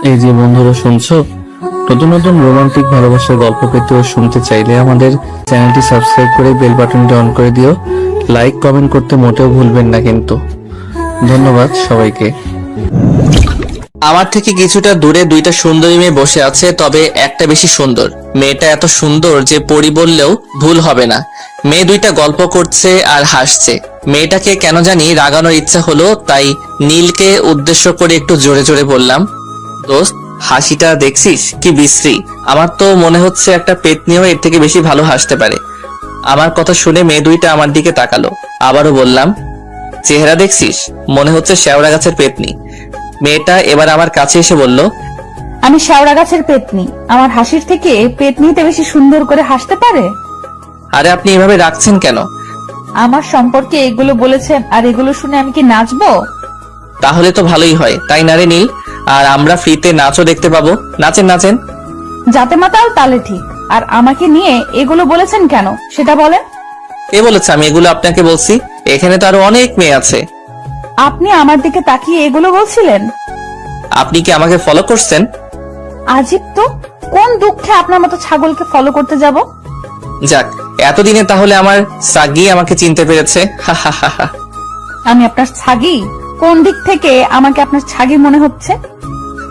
এই যে বন্ধুরা শুনছো, নতুন নতুন রোমান্টিক ভালোবাসার গল্প পেতে ও শুনতে চাইলে আমাদের চ্যানেলটি সাবস্ক্রাইব করে বেল বাটনটি অন করে দিও। লাইক কমেন্ট করতে মোটেও ভুলবেন না কিন্তু। ধন্যবাদ সবাইকে। আমার থেকে কিছুটা দূরে দুইটা সুন্দরী মেয়ে বসে আছে, তবে একটা বেশি সুন্দর। মেয়েটা এত সুন্দর যে পরি বললেও ভুল হবে না। মেয়ে দুইটা গল্প করছে আর হাসছে। মেয়েটাকে কেন জানি রাগানোর ইচ্ছা হলো, তাই নীলকে উদ্দেশ্য করে একটু জোরে জোরে বললাম, দোস্ত হাসিটা দেখছিস কি বিশ্রী। আমার তো মনে হচ্ছে একটা পেতনিও এর থেকে বেশি ভালো হাসতে পারে। আমার কথা শুনে মেয়ে দুইটা আমার দিকে তাকালো। আবারও বললাম, চেহারা দেখছিস, মনে হচ্ছে শেওড়া গাছের পেতনি। মেয়েটা এবার আমার কাছে এসে বলল, আমি শেওড়া গাছের পেতনি, আমার হাসির থেকে পেতনিতে বেশি সুন্দর করে হাসতে পারে? আরে আপনি এভাবে রাখছেন কেন? আমার সম্পর্কে এগুলো বলেছেন আর এগুলো শুনে আমি কি নাচবো? তাহলে তো ভালোই হয়, তাই না রে নীল? আর আমরা ফ্রিতে নাচও দেখতে পাবো। নাচেন নাচেন। যাতে মাতাল তালে ঠিক। আর আমাকে নিয়ে এগুলো বলেছেন কেন সেটা বলেন। কে বলেছে আমি এগুলো আপনাকে বলছি? এখানে তো আরো অনেক মেয়ে আছে। আপনি আমার দিকে তাকিয়ে এগুলো বলছিলেন? আপনি কি আমাকে ফলো করছেন? আজীব তো, কোন দুঃখে আপনার মতো ছাগলকে ফলো করতে যাব? যাক, এতদিনে তাহলে আমার সাগি আমাকে চিনতে পেরেছে। হা হা হা হা। আমি আপনার ছাগি? কোন দিক থেকে আমাকে আপনার ছাগি মনে হচ্ছে?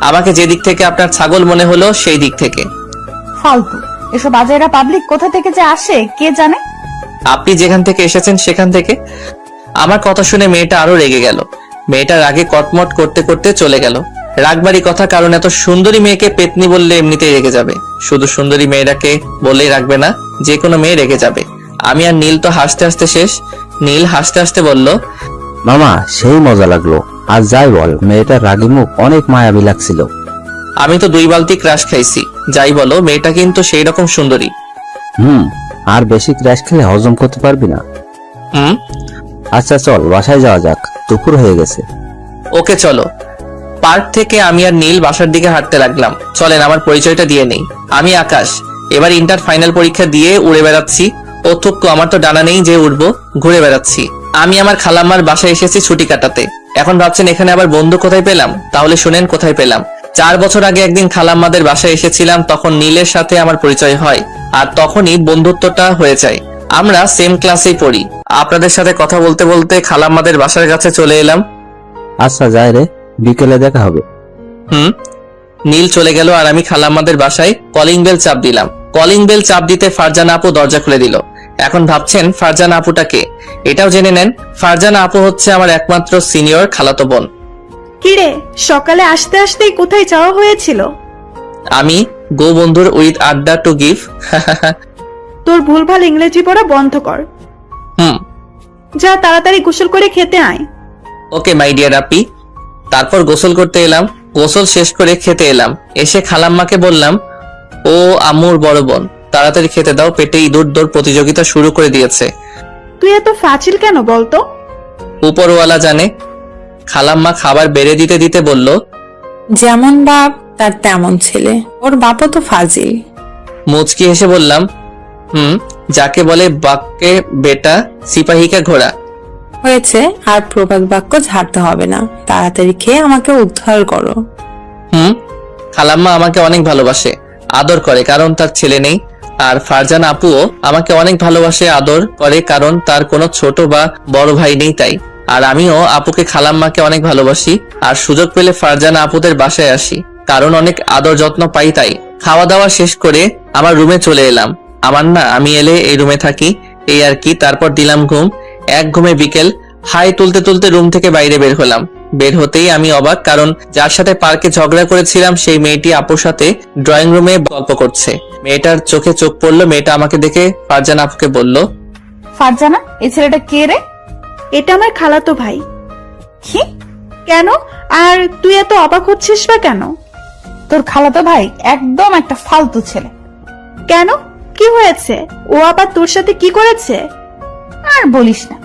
আমাকে যে দিক থেকে আপনার ছাগল মনে হলো সেই দিক থেকে। ফালতু এসব আজাইরা পাবলিক কোথা থেকে যে আসে কে জানে। আপনি যেখান থেকে এসেছেন সেখান থেকে। আমার কথা শুনে মেয়েটা আরো রেগে গেল। মেয়েটা রাগে কটমট করতে করতে চলে গেল। রাগবাড়ি কথা, কারণ এত সুন্দরী মেয়েকে পেতনি বললে এমনিতেই রেগে যাবে। শুধু সুন্দরী মেয়েটাকে বললেই রাখবে না, যে কোনো মেয়ে রেগে যাবে। আমি আর নীল তো হাসতে হাসতে শেষ। নীল হাসতে হাসতে বলল, মামা সেই মজা লাগলো। আর যাই বল, মেয়েটার রাগী মুখ অনেক মায়াবী লাগছিল। আমি তো 2 বালতি ক্রাশ খাইছি। যাই বলো, মেয়েটা কিন্তু সেই রকম সুন্দরী। আর বেশি ক্র্যাশ খেলে হজম করতে পারবি না। হুম। আচ্ছা চল বাসায় যাওয়া যাক, দুপুর হয়ে গেছে। ওকে চলো। পার্ক থেকে আমি আর নীল বাসার দিকে হাঁটতে লাগলাম। চলেন আমার পরিচয়টা দিয়ে নেই। আমি আকাশ, এবার ইন্টার ফাইনাল পরীক্ষা দিয়ে উড়ে বেড়াচ্ছি। ও থুক্কু, আমার তো ডানা নেই যে উড়বো, ঘুরে বেড়াচ্ছি। আমি আমার খালাম্মার বাসায় এসেছি ছুটি কাটাতে। এখন ভাবছেন এখানে আবার বন্ধু কোথায় পেলাম? তাহলে শুনেন কোথায় পেলাম। 4 বছর আগে একদিন খালাম্মাদের বাসায় এসেছিলাম, তখন নীলের সাথে আমার পরিচয় হয়। আর তখনই বন্ধুত্বটা হয়ে যায়। আমরা সেম ক্লাসেই পড়ি। আপনাদের সাথে কথা বলতে বলতে খালাম্মাদের বাসার কাছে চলে এলাম। আচ্ছা যাই রে, বিকেলে দেখা হবে। নীল চলে গেল আর আমি খালাম্মাদের বাসায় কলিং বেল চাপ দিলাম। কলিং বেল চাপ দিতে ফারজানা আপু দরজা খুলে দিল। এখন ভাবছেন ফারজানা আপুটা কে? এটাও জেনে নেন, ফারজানা আপু হচ্ছে আমার একমাত্র সিনিয়র খালাতো বোন। কিরে, সকালে আসতে আসতেই কোথায় যাওয়া হয়েছিল? আমি গো বন্ধুর উইথ আড্ডা টু গিভ। তোর ভুলভাল ইংরেজি পড়া বন্ধ কর। যা তাড়াতাড়ি গোসল করে খেতে আয়। ওকে মাই ডিয়ার আপি। তারপর গোসল করতে এলাম। গোসল শেষ করে খেতে এলাম। এসে খালাম্মাকে বললাম, ও আম্মুর বড় বোন, তাড়াতাড়ি খেতে দাও, পেটে ইঁদুর দৌড় প্রতিযোগিতা শুরু করে দিয়েছে। তুই এত ফাজিল কেন বলতো? উপরওয়ালা জানে। খালাম্মা খাবার বেড়ে দিতে দিতে বলল, যেমন বাপ তার তেমন ছেলে, ওর বাপও তো ফাজিল। মুচকি হেসে বললাম, যাকে বলে বাক্যে বেটা সিপাহিকা ঘোড়া। হয়েছে, আর প্রবাদ বাক্য ঝাড়তে হবে না, তাড়াতাড়ি খেয়ে আমাকে উদ্ধার করো। খালাম্মা আমাকে অনেক ভালোবাসে, আদর করে, কারণ তার ছেলে নেই। আর ফারজানা আপুও আমাকে অনেক ভালোবাসে, আদর করে, কারণ তার কোনো ছোট বা বড় ভাই নেই তাই। আর আমিও আপুকে খালাম্মাকে অনেক ভালোবাসি। আর সুযোগ পেলে ফারজানা আপুদের বাসায় আসি, কারণ অনেক আদর যত্ন পাই তাই। খাওয়া দাওয়া শেষ করে আমার রুমে চলে এলাম। আমি এলে এই রুমে থাকি, এই আর কি। তারপর দিলাম ঘুম। এক ঘুমে বিকেল। হাই তুলতে তুলতে রুম থেকে বাইরে বের হলাম। বের হতেই আমি অবাক, কারণ যার সাথে পার্কে ঝগড়া করেছিলাম সেই মেয়েটি আপুর সাথে ড্রয়িং রুমে গল্প করছে। মেয়েটার চোখে চোখ পড়লো। মেয়েটা আমাকে দেখে ফারজানা আপুকে বলল, ফারজানা, এই ছেলেটা কে রে? এটা আমার খালাতো ভাই। কি? কেন? আর তুই এত অবাক হচ্ছিস বা কেন? তোর খালাতো ভাই একদম একটা ফালতু ছেলে। কেন, কি হয়েছে? ও আবার তোর সাথে কি করেছে? আর বলিস না।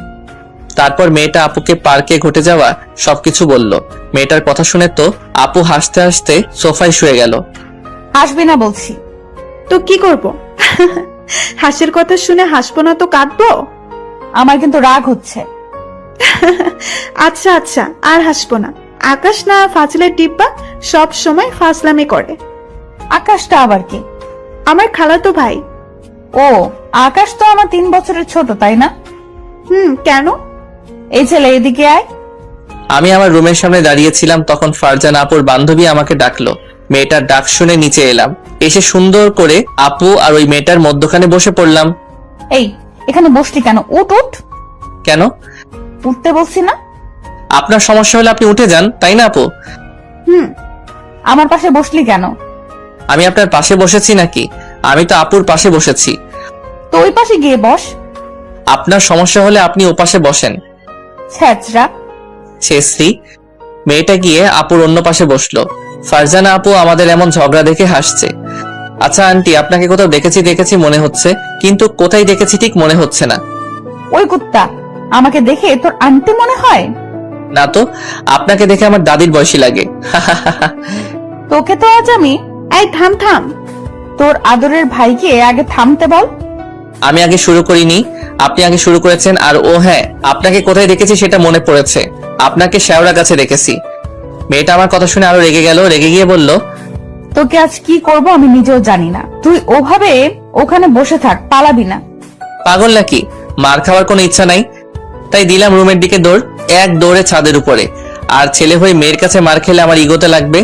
তারপর মেয়েটা আপুকে পার্কে ঘটে যাওয়া সবকিছু বলল। মেয়েটার কথা শুনে তো আপু হাসতে হাসতে সোফায় শুয়ে গেল। আসবি না বলছি। তো কি করব? হাসির কথা শুনে হাসবো না তো কাঁদবো? আমার কিন্তু রাগ হচ্ছে। আচ্ছা আচ্ছা, আর হাসবো না। আকাশ না ফাজিলের ডিব্বা, সব সময় ফাজলামি করে। আকাশটা আবার কি? আমার খালাতো ভাই। ও, আকাশ তো আমার 3 বছরের ছোট, তাই না? কেন? এই ছেলে এদিকে আয়। আমি আমার রুমের সামনে দাঁড়িয়েছিলাম, তখন ফারজানা আপুর বান্ধবী আমাকে ডাকলো। মেয়েটার ডাক শুনে নিচে এলাম। এসে সুন্দর করে আপু আর ওই মেয়েটার মধ্যখানে বসে পড়লাম। এই, এখানে বসলি কেন? উঠ উঠ। কেন? উঠতে বলছি না? আপনার সমস্যা হলে আপনি উঠে যান, তাই না আপু? আমার পাশে বসলি কেন? আমি আপনার পাশে বসেছি নাকি? আমি তো আপুর পাশে বসেছি। তো ওই পাশে গিয়ে বস। আপনার সমস্যা হলে আপনি ও পাশে বসেন। ছ্যাচরা। ছেশ্রী। মেয়েটা গিয়ে আপুর অন্য পাশে বসলো। ফারজানা আপু আমাদের এমন ঝগড়া দেখে হাসছে। আচ্ছা আন্টি, আপনাকে কোথাও দেখেছি মনে হচ্ছে, কিন্তু কোথায় দেখেছি ঠিক মনে হচ্ছে না। ওই কুত্তা, আমাকে দেখে তোর আন্টি মনে হয়? না তো, আপনাকে দেখে আমার দাদির বয়সী লাগে। তোকে তো আজ আমি। এই থাম থাম। তোর আদরের ভাইকে আগে থামতে বল। আমি আগে শুরু করিনি, আপনি আগে শুরু করেছেন। আর ও হ্যাঁ, আপনাকে কোথায় দেখেছি সেটা মনে পড়েছে। আপনাকে শেওড়া গাছে দেখেছি। মেয়েটা আমার কথা শুনে আরো রেগে গেল। রেগে গিয়ে বলল, তোকে আজ কি করব আমি নিজেও জানি না। তুই ওভাবে ওখানে বসে থাক, পালাবি না। পাগল নাকি? মার খাওয়ার কোনো ইচ্ছা নাই, তাই দিলাম রুমের দিকে দৌড়। এক দৌড়ে ছাদের উপরে। আর ছেলে হয়ে মেয়ের কাছে মার খেলে আমার ইগোতে লাগবে।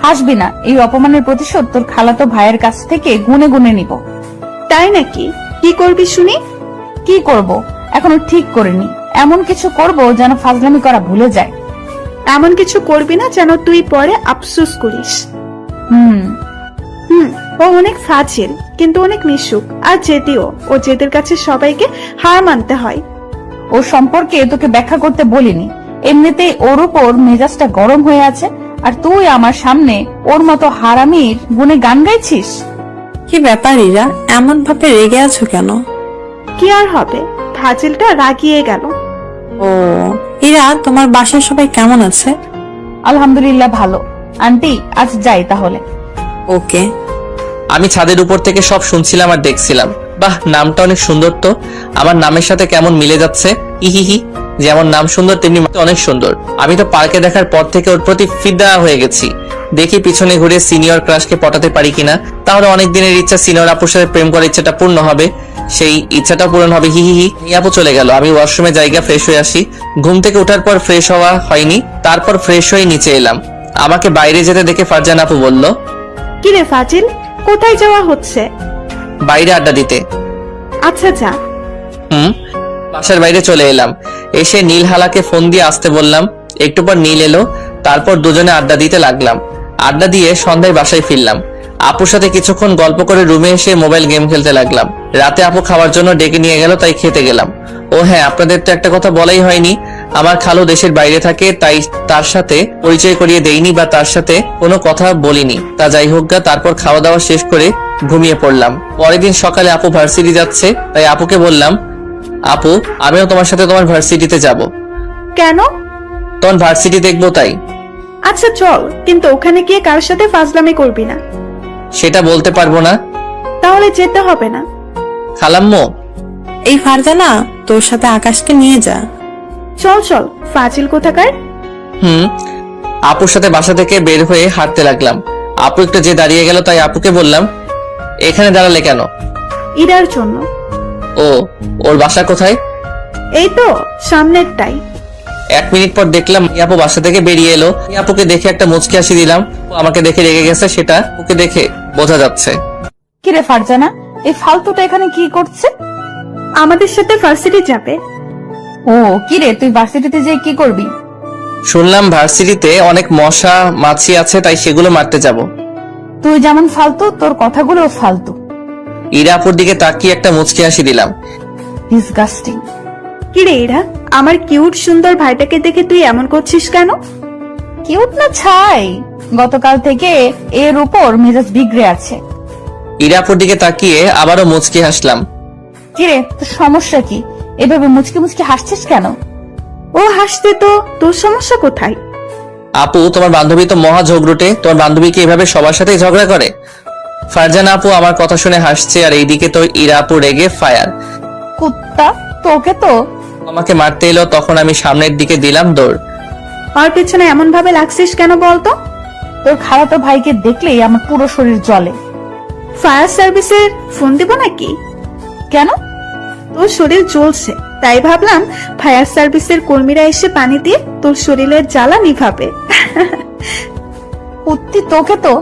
হাসবি না। এই অপমানের প্রতিশোধ তোর খালাতো ভাইয়ের কাছ থেকে গুনে গুনে নিব। তাই নাকি? কি করবি শুনি? কি করব এখনো ঠিক করিনি। এমন কিছু করব যেন ফাজলামি করা ভুলে যায়। এমন কিছু করবি না যেন তুই পরে আফসোস করিস। হুম। ও অনেক ফাজিল, কিন্তু অনেক মিশুক আর জেদিও। ও জেদের কাছে সবাইকে হার মানতে হয়। ওর সম্পর্কে তোকে ব্যাখ্যা করতে বলিনি। এমনিতেই ওর উপর মেজাজটা গরম হয়ে আছে, আর তুই আমার সামনে ওর মতো হারামির গুণে গান গাইছিস। কি ব্যাপার ইরা, এমন ভাবে রেগে আছো কেন? কি আর হবে, ফাজিলটা রাগিয়ে গেল। ও ইরা, তোমার বাসার সবাই কেমন আছে? আলহামদুলিল্লাহ ভালো। আন্টি, আজ যাই তাহলে। ওকে। আমি ছাদের উপর থেকে সব শুনছিলাম আর দেখছিলাম। বাহ, নামটা অনেক সুন্দর তো। আমার নামের সাথে কেমন মিলে যাচ্ছে। ইহিহি, যেমন নাম সুন্দর তেমনি অনেক সুন্দর। আমি তো পার্কে দেখার পর থেকে ওর প্রতি ফিদা হয়ে গেছি। দেখি পিছনে ঘুরে সিনিয়র ক্রাশকে পটাতে পারি কিনা। তাহলে অনেক দিনের ইচ্ছা সিনিয়র আপুর সাথে প্রেম করার ইচ্ছাটা পূর্ণ হবে। সেই ইচ্ছাটা পূরণ হবে। হিহিহি। আপু চলে গেল। আমি ওয়াশরুমে জায়গা ফ্রেশ হয়ে আসি। ঘুম থেকে ওঠার পর ফ্রেশ হওয়া হয়নি, তারপর ফ্রেশ হয়ে নিচে এলাম। আমাকে বাইরে যেতে দেখে ফারজানা আপু বলল, কিরে ফাজিল, কোথায় যাওয়া হচ্ছে? বাইরে আড্ডা দিতে। আচ্ছা যা। বাসার বাইরে চলে এলাম। এসে নীল হালাকে ফোন দিয়ে আসতে বললাম। একটু পর নীল এলো। তারপর দুজনে আড্ডা দিতে লাগলাম। আড্ডা দিয়ে সন্ধ্যায় বাসায় ফিরলাম। আপুর সাথে কিছুক্ষণ গল্প করে রুমে এসে মোবাইল গেম খেলতে লাগলাম। রাতে আপু খাওয়ার জন্য ডেকে নিয়ে গেল, তাই খেতে গেলাম। ও হ্যাঁ, আপনাদের তো একটা কথা বলাই হয়নি। আমার খালু দেশের বাইরে থাকে, তাই তার সাথে পরিচয় করিয়ে দেইনি বা তার সাথে কোনো কথা বলিনি। তা যাই হোক গা, তারপর খাওয়া দাওয়া শেষ করে ঘুমিয়ে পড়লাম। পরের দিন সকালে আপু ভার্সিটি যাচ্ছে, তাই আপুকে বললাম, আপু আমিও তোমার সাথে তোমার ভার্সিটিতে যাব। কেন? তোমার ভার্সিটি দেখবো তাই। আচ্ছা চল, কিন্তু ওখানে গিয়ে কারোর সাথে ফাজলামি করবি না। সেটা বলতে পারবো না। তাহলে যেতে হবে না। খালাম্মু, এই ফারজানা, তোর সাথে আকাশকে নিয়ে যা। চল চল, ফাজিল কোথাকার। আপুর সাথে বাসা থেকে বের হয়ে হাঁটতে লাগলাম। আপু একটু যে দাঁড়িয়ে গেল, তাই আপুকে বললাম, এখানে দাঁড়ালে কেন? ইরার জন্য। ও, ওর বাসা কোথায়? এই তো সামনেরটাই। 1 মিনিট পর দেখলাম আপু বাসা থেকে বেরিয়ে এলো। আপুকে দেখে একটা মুচকি হাসি দিলাম। ও আমাকে দেখে রেগে গেছে, সেটা ওকে দেখে বোঝা যাচ্ছে। কিরে ফারজানা, এই ফালতুটা এখানে কি করছে? আমাদের সাথে ভার্সিটি যাবে। ও কিরে, তুই ভার্সিটিতে যে কি করবি? শুনলাম ভার্সিটিতে অনেক মশা মাছি আছে, তাই সেগুলো মারতে যাব। তুই যেমন ফালতু, তোর কথাগুলো ফালতু। ইরা আপুর দিকে তাকিয়ে একটা মুচকি হাসি দিলাম। ডিসগাস্টিং। কিরে ইরা, আমার কিউট সুন্দর ভাইটাকে দেখে তুই এমন করছিস কেন? কিউট না ছাই, গতকাল থেকে এর উপর মেজাজ বিগড়ে আছে। ইরা আপুর দিকে তাকিয়ে আবারও মুচকি হাসলাম। কিরে, তোর সমস্যা কি? এভাবে মুচকি মুচকি হাসছিস কেন? ও হাসতে তো, তোর সমস্যা কোথায়? আপু তোমার বান্ধবী তো মহা ঝগড়ুটে। তোমার বান্ধবী কি এভাবে সবার সাথেই ঝগড়া করে? ফারজানা আপু আমার কথা শুনে হাসছে, আর এইদিকে তো ইরা আপু রেগে ফায়ার। কুত্তা, তোকে তো। আমাকে মারতে এলো, তখন আমি সামনের দিকে দিলাম দৌড়। ওর পেছনে এমন ভাবে লাগছিস কেন বলতো? তোর খালাতো ভাইকে দেখলেই আমার পুরো শরীর জ্বলে। ফায়ার সার্ভিসের ফোন দিব নাকি? কেন? তোর শরীর জ্বলছে, তাই ভাবলাম ফায়ার সার্ভিসের কর্মীরা এসে পানি দিয়ে তোর শরীরের জ্বালা নিভাবে। সত্যি তোকে তো।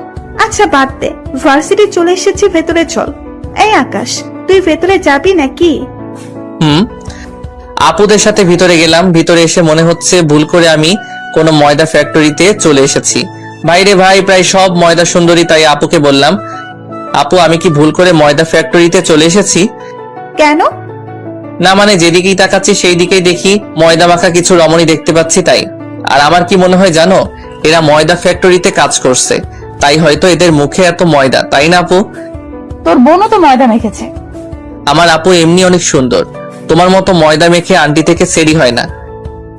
আচ্ছা বাদ দে, ভার্সিটি চলে এসেছি, ভেতরে চল। এই আকাশ, তুই ভেতরে যাবি নাকি? আপুদের সাথে ভিতরে গেলাম। ভিতরে এসে মনে হচ্ছে ভুল করে আমি কোনো ময়দা ফ্যাক্টরিতে চলে এসেছি। বাইরে ভাই প্রায় সব ময়দা সুন্দরী, তাই আপুকে বললাম, আপু আমি কি ভুল করে ময়দা ফ্যাক্টরিতে চলে এসেছি? কেন? না মানে যেদিকেই তাকাচ্ছি সেই দিকেই দেখি ময়দা মাখা কিছু রমণী দেখতে পাচ্ছি তাই। আর আমার কি মনে হয় জানো, এরা ময়দা ফ্যাক্টরিতে কাজ করছে, তাই হয়তো এদের মুখে এত ময়দা, তাই না আপু? তোর বোনও তো ময়দা মেখেছে। আমার আপু এমনি অনেক সুন্দর, তোমার মতো ময়দা মেখে আন্টি থেকে সেরি হয় না।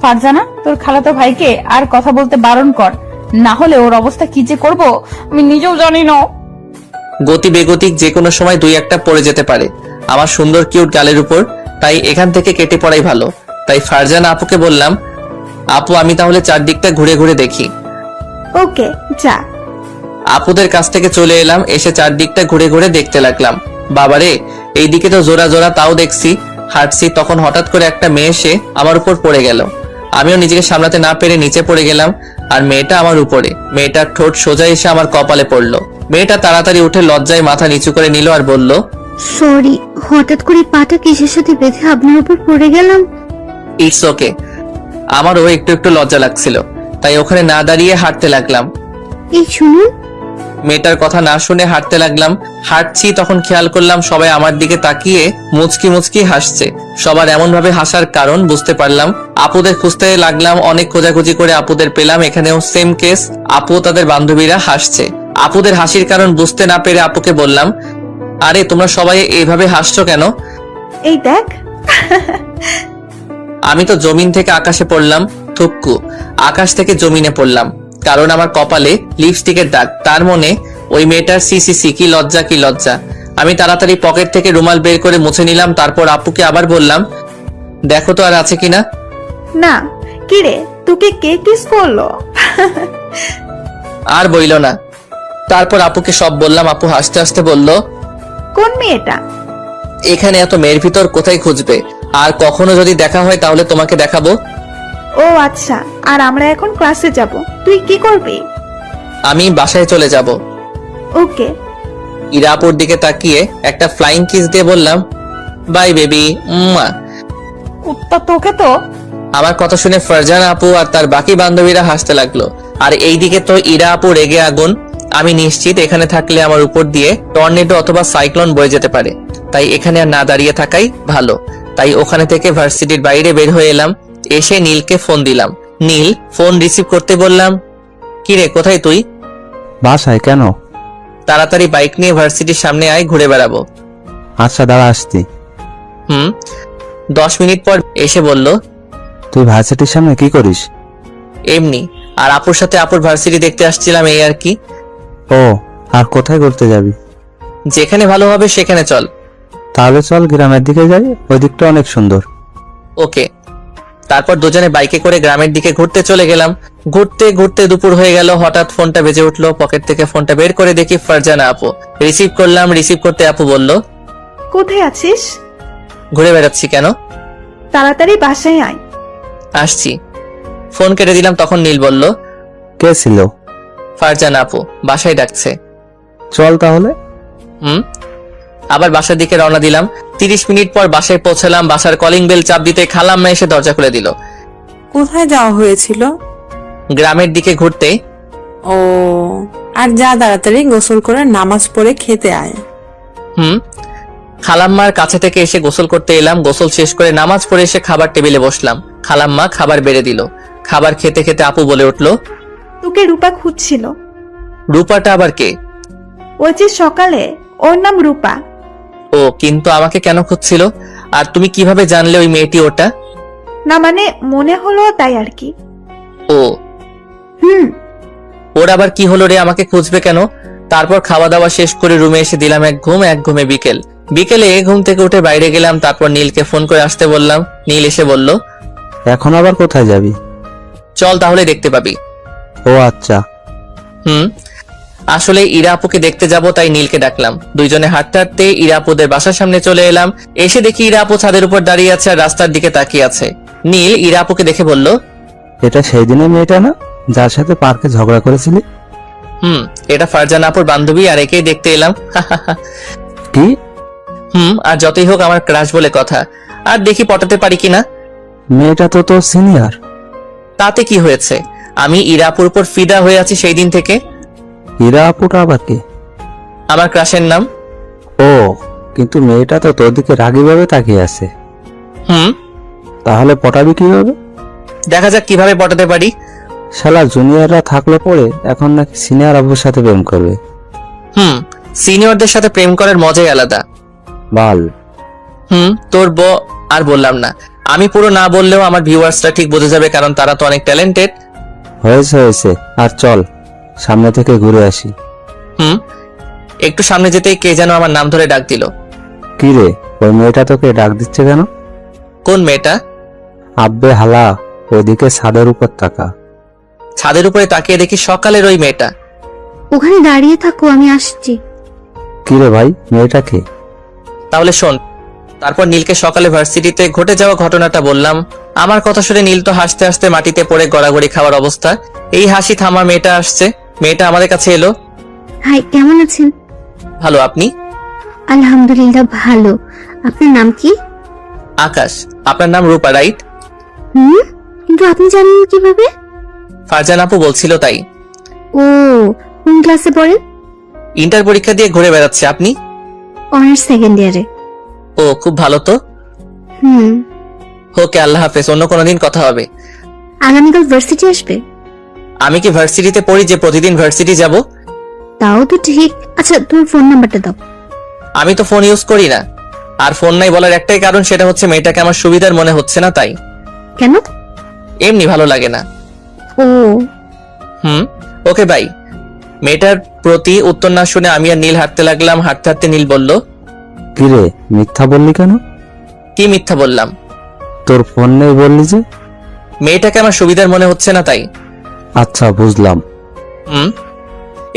ফারজানা, তোর খালাতো ভাইকে আর কথা বলতে বারণ কর, না হলে ওর অবস্থা কি যে করব আমি নিজেও জানি না। গতি বেগতিক যে কোনো সময় দুই একটা পড়ে যেতে পারে আমার সুন্দর কিউট গালের উপর, তাই এখান থেকে কেটে পড়াই ভালো। তাই ফারজানা আপুকে বললাম, আপু আমি তাহলে চারদিকটা ঘুরে ঘুরে দেখি। ওকে যা। আপুদের কাছ থেকে চলে এলাম, এসে চারদিকটা ঘুরে ঘুরে দেখতে লাগলাম। বাবারে, এইদিকে তো জোড়া জোড়া, তাও দেখছি। হাঁটছি, তখন হঠাৎ করে একটা মেয়ে এসে আমার উপর পড়ে গেল। আমিও নিজেকে সামলাতে না পেরে নিচে পড়ে গেলাম, আর মেয়েটা আমার উপরে। মেয়েটার ঠোঁট সোজা এসে আমার কপালে পড়লো। মেয়েটা তাড়াতাড়ি উঠে লজ্জায় মাথা নিচু করে নিল আর বলল, সরি, হঠাৎ করে পাটা কিসের সাথে বেঁধে আপনার উপর পড়ে গেলাম। It's okay. আমারও একটু একটু লজ্জা লাগছিল, তাই ওখানে না দাঁড়িয়ে হাঁটতে লাগলাম। এই শুনুন। মেয়েটার কথা না শুনে হাঁটতে লাগলাম। হাঁটছি, তখন খেয়াল করলাম সবাই আমার দিকে তাকিয়ে মুচকি মুচকি হাসছে। সবার এমন ভাবে হাসার কারণ বুঝতে পারলাম। আপুদের খুঁজতে লাগলাম, অনেক খোঁজাখুঁজি করে আপুদের পেলাম। এখানেও সেম কেস, আপু তাদের বান্ধবীরা হাসছে। আপুদের হাসির কারণ বুঝতে না পেরে আপুকে বললাম, আরে তোমরা সবাই এইভাবে হাসছো কেন? এই দেখ। আমি তো জমিন থেকে আকাশে পড়লাম, থুক্কু আকাশ থেকে জমিনে পড়লাম, কারণ আমার কপালে লিপস্টিকের দাগ। তার মনে ওই মেয়েটার সি কি লজ্জা, কি লজ্জা। আমি তাড়াতাড়ি পকেট থেকে রুমাল বের করে মুছে নিলাম। তারপর আপুকে আবার বললাম, দেখো তো আর আছে কিনা। না, কি রে, তোকে কে কিস করলো? আর বইল না। তারপর আপুকে সব বললাম। আপু হাসতে হাসতে বলল, কোন মেয়েটা? এখানে এত মেয়ের ভিতর কোথায় খুঁজবে, আর কখনো যদি দেখা হয় তাহলে তোমাকে দেখাবো। ও আচ্ছা, আর আমরা এখন ক্লাসে যাব, তুই কি করবি? আমি বাসায় চলে যাব। ওকে। ইরা আপুর দিকে তাকিয়ে একটা ফ্লাইং কিস দিয়ে বললাম, বাই বেবি। কুত্তা তোকে তো। আমার কথা শুনে ফারজানা আপু আর তার বাকি বান্ধবীরা হাসতে লাগলো। আর এইদিকে তো ইরা আপু রেগে আগুন। আমি নিশ্চিত এখানে থাকলে আমার উপর দিয়ে টর্নেডো অথবা সাইক্লোন বয়ে যেতে পারে, তাই এখানে আর না দাঁড়িয়ে থাকাই ভালো। তাই ওখানে থেকে ভার্সিটির বাইরে বের হয়ে এলাম। এসে নীলকে ফোন দিলাম। নীল ফোন রিসিভ করতে বললাম, কিরে কোথায় তুই? বাসায়। কেন? তাড়াতাড়ি বাইক নিয়ে ভার্সিটির সামনে আয়, ঘুরে বেড়াবো। আচ্ছা দাঁড়া আসছি। 10 মিনিট পর এসে বলল, তুই ভার্সিটির সামনে কি করিস? এমনি। আর আপুর সাথে আপুর ভার্সিটি দেখতে আসছিলাম, এই আর কি। ও, আর কোথায় ঘুরতে যাবি? যেখানে ভালো হবে সেখানে চল। তাহলে চল গ্রামের দিকে যাই, ওই দিকটা অনেক সুন্দর। ওকে। তারপর দুজনে বাইকে করে গ্রামের দিকে ঘুরতে চলে গেলাম। ঘুরতে ঘুরতে দুপুর হয়ে গেল। হঠাৎ ফোনটা বেজে উঠলো। পকেট থেকে ফোনটা বের করে দেখি ফারজানা আপু। রিসিভ করলাম। রিসিভ করতে আপু বলল, কোথায় আছিস? ঘুরে বেড়াচ্ছি। কেন? তাড়াতাড়ি বাসায় আয়। আসছি। ফোন কেটে দিলাম। তখন নীল বলল, কে ছিল? ফারজানা আপু বাসায় ডাকছে। চল তাহলে। আবার বাসার দিকে রওনা দিলাম। 30 মিনিট পর বাসায় পৌঁছালাম। বাসার কলিং বেল চাপ দিতে খালাম্মা এসে দরজা খুলে দিল। কোথায় যাওয়া হয়েছিল? গ্রামের দিকে ঘুরতে। ও, আর যা তাড়াতাড়ি গোসল করে নামাজ পড়ে খেতে আয়। খালাম্মার কাছে থেকে এসে গোসল করতে এলাম। গোসল শেষ করে নামাজ পড়ে এসে খাবার টেবিলে বসলাম। খালাম্মা খাবার বেড়ে দিল। খাবার খেতে খেতে আপু বলে উঠলো, তোকে রূপা খুঁজছিল। রূপাটা আবার কে? ওই যে সকালে, ওর নাম রূপা। ও, কিন্তু আমাকে কেন খুঁজছিল? আর তুমি কিভাবে জানলে ওই মেয়েটি ওটা? না মানে মনে হলো তাই আর কি। ও, হুম। ওর আবার কি হলো রে, আমাকে খুঁজবে কেন? তারপর খাওয়া দাওয়া শেষ করে রুমে এসে দিলাম এক ঘুম। এক ঘুমে বিকেলে ঘুম থেকে উঠে বাইরে গেলাম। তারপর নীলকে ফোন করে আসতে বললাম। নীল এসে বলল, এখন আবার কোথায় যাবি? চল তাহলে দেখতে পাবি। ও আচ্ছা। আসলে ইরা আপুকে দেখতে যাব, তাই নীলকে ডাকলাম। দুইজনে হাঁটতে হাঁটতে ইরা আপুদের বাসার সামনে চলে এলাম। এসে দেখি ইরা আপু ছাদের উপর দাঁড়িয়ে আছে আর রাস্তার দিকে তাকিয়ে আছে। নীল ইরা আপুকে দেখে বলল, এটা সেই দিনের মেয়েটা না যার সাথে পার্কে ঝগড়া করেছিলি? এটা ফারজান আপুর বান্ধবী, আর একেই দেখতে এলাম। কি? আর যতই হোক আমার ক্রাশ বলে কথা, আর দেখি পটাতে পারি কিনা। মেয়েটা তো তোর সিনিয়র। তাতে কি হয়েছে, আমি ইরা আপুর উপর ফিদা হয়ে আছি সেই দিন থেকে। হীরা আপুটা আবার কে? আমার ক্রাশের নাম। ও, কিন্তু মেয়েটা তো তোর দিকে রাগীভাবে তাকিয়ে আছে। তাহলে পটাবি কিভাবে? দেখা যাক কিভাবে পটাতে পারি। শালা জুনিয়ররা থাকলে পরে এখন নাকি সিনিয়র আপুর সাথে প্রেম করবে। সিনিয়রদের সাথে প্রেম করার মজাই আলাদা। বাল। তোর আর বললাম না। আমি পুরো না বললেও আমার ভিউয়ার্সরা ঠিক বুঝে যাবে, কারণ তারা তো অনেক ট্যালেন্টেড। হয়েছে, আর চল সামনে থেকে ঘুরে আসি। একটু সামনে যেতেই কে যেন আমার নাম ধরে ডাক দিল। কি রে, ওই মেয়েটা তোকে ডাক দিচ্ছে কেন? কোন মেয়েটা? আব্বে হালা, ওইদিকে ছাদের উপর তাকা। ছাদের উপরে তাকিয়ে দেখি সকালের ওই মেয়েটা। ওখানে দাঁড়িয়ে থাকো, আমি আসছি। কি রে ভাই, মেয়েটা কে? তাহলে শোন। তারপর নীলকে সকালে ভার্সিটিতে ঘটে যাওয়া ঘটনাটা বললাম। আমার কথা শুনে নীল তো হাসতে হাসতে মাটিতে পড়ে গড়াগড়ি খাওয়ার অবস্থা। এই হাসি থামা মেয়েটা আসছে। মেয়েটা আমাদের কাছে এলো। হাই, কেমন আছেন? ভালো, আপনি? আলহামদুলিল্লাহ ভালো। আপনার নাম কি? আকাশ। আপনার নাম রূপা, রাইট? কিন্তু আপনি জানেন কিভাবে? ফারজান আপু বলছিল তাই। ও, কোন ক্লাসে পড়েন? ইন্টার পরীক্ষা দিয়ে ঘুরে বেড়াচ্ছে। আপনি? অনার্স সেকেন্ড ইয়ারে। ও, খুব ভালো তো। ওকে, আল্লাহ হাফেজ, অন্য কোনোদিন কথা হবে। আগামীকাল ভার্সিটি আসবে? আমি কি ভার্সিটিতে পড়ি যে প্রতিদিন ভার্সিটি যাব? তাও তো ঠিক। আচ্ছা, তোমার ফোন নাম্বারটা দাও। আমি তো ফোন ইউজ করি না। আর ফোন নাই বলার একটাই কারণ, সেটা হচ্ছে মেয়েটাকে আমার সুবিধার মনে হচ্ছে না, তাই। কেন? এমনি ভালো লাগে না। ও, ওকে বাই। মেয়েটার প্রতি উত্তর না শুনে আমি আর নীল হাঁটতে লাগলাম। হাঁটতে হাঁটতে নীল বলল, কি রে, মিথ্যা বললি কেন? কি মিথ্যা বললাম? তোর ফোন নেই বললি যে। মেয়েটাকে আমার সুবিধার মনে হচ্ছে না, তাই। আচ্ছা, বুঝলাম।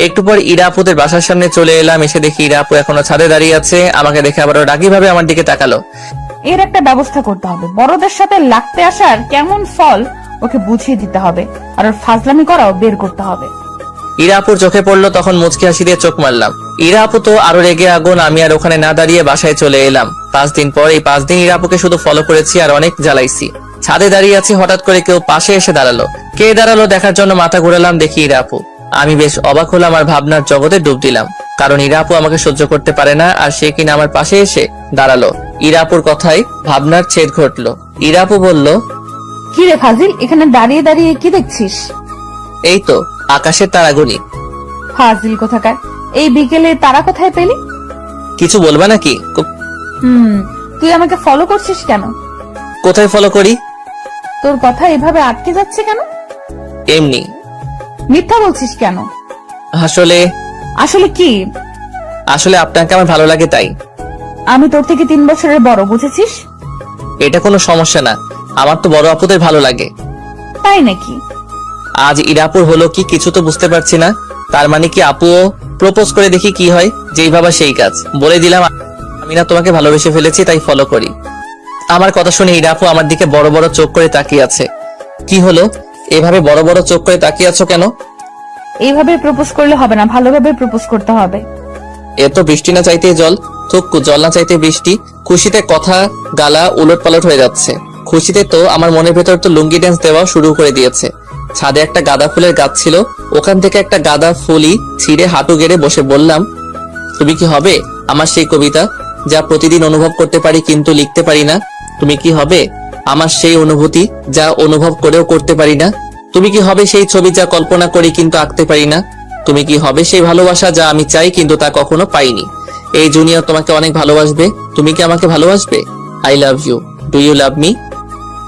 একটু পর ইরা আপুদের বাসার সামনে চলে এলাম। এসে দেখি ইরা আপু এখনো ছাদে দাঁড়িয়ে আছে। আমাকে দেখে আবারও রাগী ভাবে আমার দিকে তাকালো। এর একটা ব্যবস্থা করতে হবে। বড়দের সাথে লাগতে আসার কেমন ফল ওকে বুঝিয়ে দিতে হবে, আর ওর ফাজলামি করাও বের করতে হবে। ইরা আপুর চোখে পড়লো, তখন মুচকি হাসি দিয়ে চোখ মারলাম। ইরা আপু তো আরো রেগে আগুন। আমি আর ওখানে না দাঁড়িয়ে বাসায় চলে এলাম। 5 দিন পর, এই 5 দিন ইরা আপুকে শুধু ফলো করেছি আর অনেক জ্বালাইছি। ছাদে দাঁড়িয়ে আছি, হঠাৎ করে কেউ পাশে এসে দাঁড়ালো। কে দাঁড়ালো দেখার জন্য মাথা ঘুরালাম, দেখি ইরা আপু। আমি বেশ অবাক হলাম আর ভাবনার জগতে ডুব দিলাম, কারণ ইরা আপু আমাকে সহ্য করতে পারে না, আর সে কিনা আমার পাশে এসে দাঁড়ালো। ইরা আপুর কথায় ভাবনার ছেদ ঘটলো। ইরা আপু বলল, কি রে ফাজিল, এখানে দাঁড়িয়ে দাঁড়িয়ে কি দেখছিস? এই তো আকাশের তারাগুনি। ফাজিল কোথাকার, এই বিকেলে তারা কোথায় পেলি? কিছু বলবা নাকি? তুই আমাকে ফলো করছিস কেন? কোথায় ফলো করি? তোর কথা এভাবে আটকে যাচ্ছে কেন? এমনি। মিথ্যা বলছিস কেন? আসলে কি? আসলে আপনাকে আমার ভালো লাগে, তাই। আমি তোর থেকে 3 বছরের বড়, বুঝেছিস? এটা কোনো সমস্যা না, আমার তো বড় আপুদের ভালো লাগে। তাই নাকি? আজ ইরাপুর হলো কি কিছু তো বুঝতে পারছি না। তার মানে কি আপুও প্রপোজ করে দেখি কি হয়। যেই ভাবা সেই কাজ। বলে দিলাম আমি না তোমাকে ভালোবেসে ফেলেছি, তাই ফলো করি। আমার কথা শুনে ইরাপু আমার দিকে বড় বড় চোখ করে তাকিয়ে আছে। কি হলো, এভাবে বড় বড় চোখ করে তাকিয়ে আছো কেন? এইভাবে প্রপোজ করলে হবে না, ভালোভাবে প্রপোজ করতে হবে। এত বৃষ্টি না চাইতে জল, থুকু জল না চাইতে বৃষ্টি। খুশিতে কথা গালা উলট পালট হয়ে যাচ্ছে। খুশিতে তো আমার মনের ভেতর তো লুঙ্গি ড্যান্স দেওয়া শুরু করে দিয়েছে। ছাদে একটা গাঁদা ফুলের গাছ ছিল, ওখান থেকে একটা গাঁদা ফুলই ছিঁড়ে হাঁটু গেড়ে বসে বললাম, তুমি কি হবে আমার সেই কবিতা যা প্রতিদিন অনুভব করতে পারি কিন্তু লিখতে পারি না? তুমি কি হবে আমার সেই অনুভূতি যা অনুভব করেও করতে পারি না? তুমি কি হবে সেই ছবি যা কল্পনা করি কিন্তু আঁকতে পারি না? তুমি কি হবে সেই ভালোবাসা যা আমি চাই কিন্তু তা কখনো পাইনি? এই জুনিয়র তোমাকে অনেক ভালোবাসবে। তুমি কি আমাকে ভালোবাসবে? I love you. Do you love me?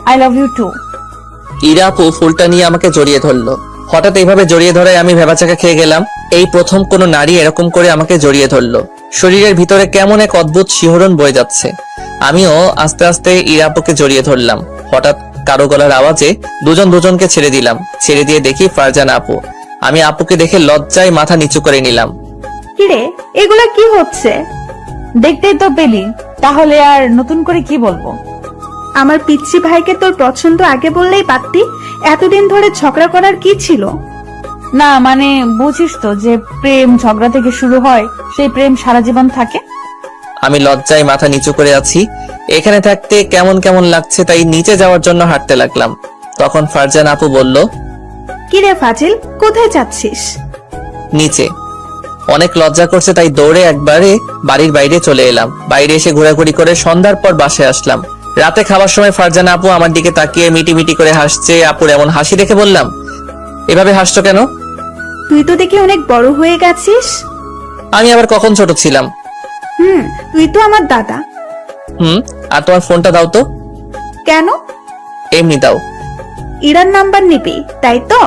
I love you too. Ira আপু ফুলটা নিয়ে আমাকে জড়িয়ে ধরলো। হঠাৎ এইভাবে জড়িয়ে ধরায় আমি ভেবাচাকা খেয়ে গেলাম। এই প্রথম কোনো নারী এরকম করে আমাকে জড়িয়ে ধরলো। শরীরের ভিতরে কেমন এক অদ্ভুত শিহরণ বয়ে যাচ্ছে। আমিও আস্তে আস্তে ইরা আপুকে জড়িয়ে ধরলাম। হঠাৎ কারো গলার আওয়াজে দুজন দুজনকে ছেড়ে দিলাম। ছেড়ে দিয়ে দেখি ফারজানা আপু। আমি আপুকে দেখে লজ্জায় মাথা নিচু করে নিলাম। কিরে এগুলা কি হচ্ছে? দেখতেই তো পেলি, তাহলে আর নতুন করে কি বলবো? আমার পিচ্ছি ভাইকে তোর পছন্দ আগে বললেই পারতি। এতদিন ধরে ঝগড়া করার কি ছিল? না মানে বুঝিস তো যে প্রেম ঝগড়া থেকে শুরু হয়, সেই প্রেম সারা জীবন থাকে। আমি লজ্জায় মাথা নিচু করে আছি। এখানে থাকতে কেমন কেমন লাগছে, তাই নিচে যাওয়ার জন্য হাঁটতে লাগলাম। তখন ফারজানা আপু বলল, কিরে ফাজিল, কোথায় যাচ্ছিস? নিচে। অনেক লজ্জা করছে, তাই দৌড়ে একবারে বাড়ির বাইরে চলে এলাম। বাইরে এসে ঘোরাঘুরি করে সন্ধ্যার পর বাসায় আসলাম। রাতে খাওয়ার সময় ফারজানা আপু আমার দিকে তাকিয়ে মিটি মিটি করে হাসছে। আপুর এমন হাসি দেখে বললাম, এভাবে হাসছো কেন? তুই তো দেখি অনেক বড় হয়ে গেছিস। আমি আবার কখন ছোট ছিলাম? তুই তো আমার দাদা। আর তোমার ফোনটা দাও তো। কেন? এমনি দাও। ইরার নাম্বার নিবি তাই তো?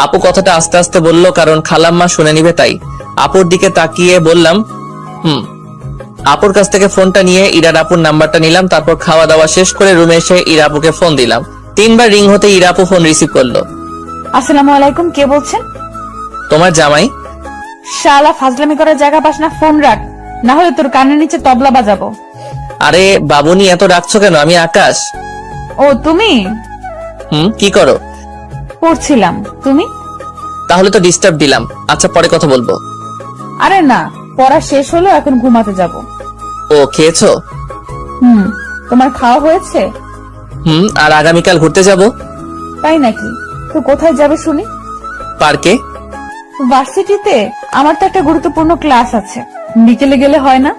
আপু কথাটা আস্তে আস্তে বলল, কারণ খালাম্মা শুনে নিবে তাই। আপুর দিকে তাকিয়ে বললাম, আপুর কাছ থেকে ফোনটা নিয়ে ইরার আপুর নাম্বারটা নিলাম। তারপর খাওয়া দাওয়া শেষ করে রুমে এসে ইরা আপুকে ফোন দিলাম। 3 বার রিং হতে ইরা আপু ফোন রিসিভ করলো। আসসালামু আলাইকুম, কে বলছেন? তোমার জামাই। শালা ফাজলামি করার জায়গা পাস না, ফোন রাখ, না হলে তোর কানের নিচে তবলা বাজাবো। আরে বাবুনি, এত রাখছো কেন? আমি আকাশ। ও তুমি? কি করো? পড়ছিলাম। তুমি? তাহলে তো ডিস্টার্ব দিলাম। আচ্ছা, পরে কথা বলবো। আরে না, পড়া শেষ হলো, এখন ঘুমাতে যাব। ও, খেয়েছো? তোমার খাওয়া হয়েছে? আর আগামীকাল ঘুরতে যাব। তাই নাকি? তো কোথায় যাবে শুনি? পার্কে। ভার্সিটিতে? আমার তো একটা গুরুত্বপূর্ণ ক্লাস আছে, বিকেলে গেলে হয় না?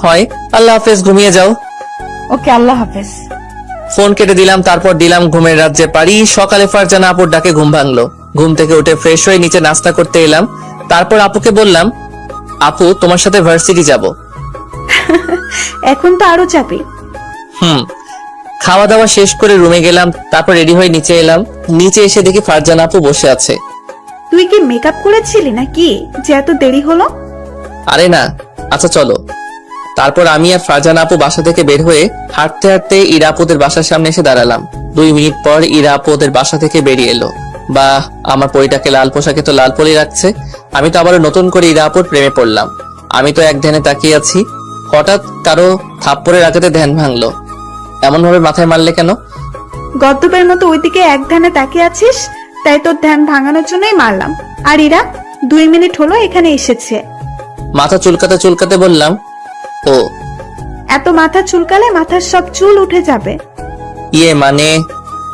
হয়। আল্লাহ হাফেজ, ঘুমিয়ে যাও। ওকে, আল্লাহ হাফেজ। ফোন কেটে দিলাম। তারপর দিলাম ঘুমের রাজ্যে পারি। সকালে ফারজানা আপুর ডাকে ঘুম ভাঙলো। ঘুম থেকে উঠে ফ্রেশ হয়ে নিচে নাস্তা করতে এলাম। তারপর আপুকে বললাম, আপু তোমার সাথে ভার্সিটি যাব। এখন তো আরো যাবি। খাওয়া দাওয়া শেষ করে রুমে গেলাম। তারপর রেডি হয়ে নিচে এলাম। নিচে এসে দেখি ফারজানা আপু বসে আছে। তুই কি মেকআপ করেছিলি নাকি যে এত দেরি হলো? আরে না। আচ্ছা চলো। তারপর আমি আর ফারজানা আপু বাসা থেকে বের হয়ে হাঁটতে হাঁটতে ইরা আপুদের বাসার সামনে এসে দাঁড়ালাম। 2 মিনিট পর ইরা আপু ওদের বাসা থেকে বেরিয়ে এলো। বা আমার পরিটাকে লাল পোশাকে তো লাল পরি রাখছে। আমি তো আবার নতুন করে ইরা আপুর প্রেমে পড়লাম। আমি তো এক ধ্যানে তাকিয়ে আছি। হঠাৎ কারো থাপ্পড়ের আঘাতে ধ্যান ভাঙলো। এমন ভাবে মাথায় মারলে কেন? গদ্দপের মতো ওইদিকে এক ধ্যানে তাকিয়ে আছিস, তাই তোর ধ্যান ভাঙানোর জন্যই মারলাম। আর ইরা 2 মিনিট হলো এখানে এসেছে। মাথা চুলকাতে চুলকাতে বললাম, ও। এত মাথা চুলকালে মাথার সব চুল উঠে যাবে। ইয়ে মানে?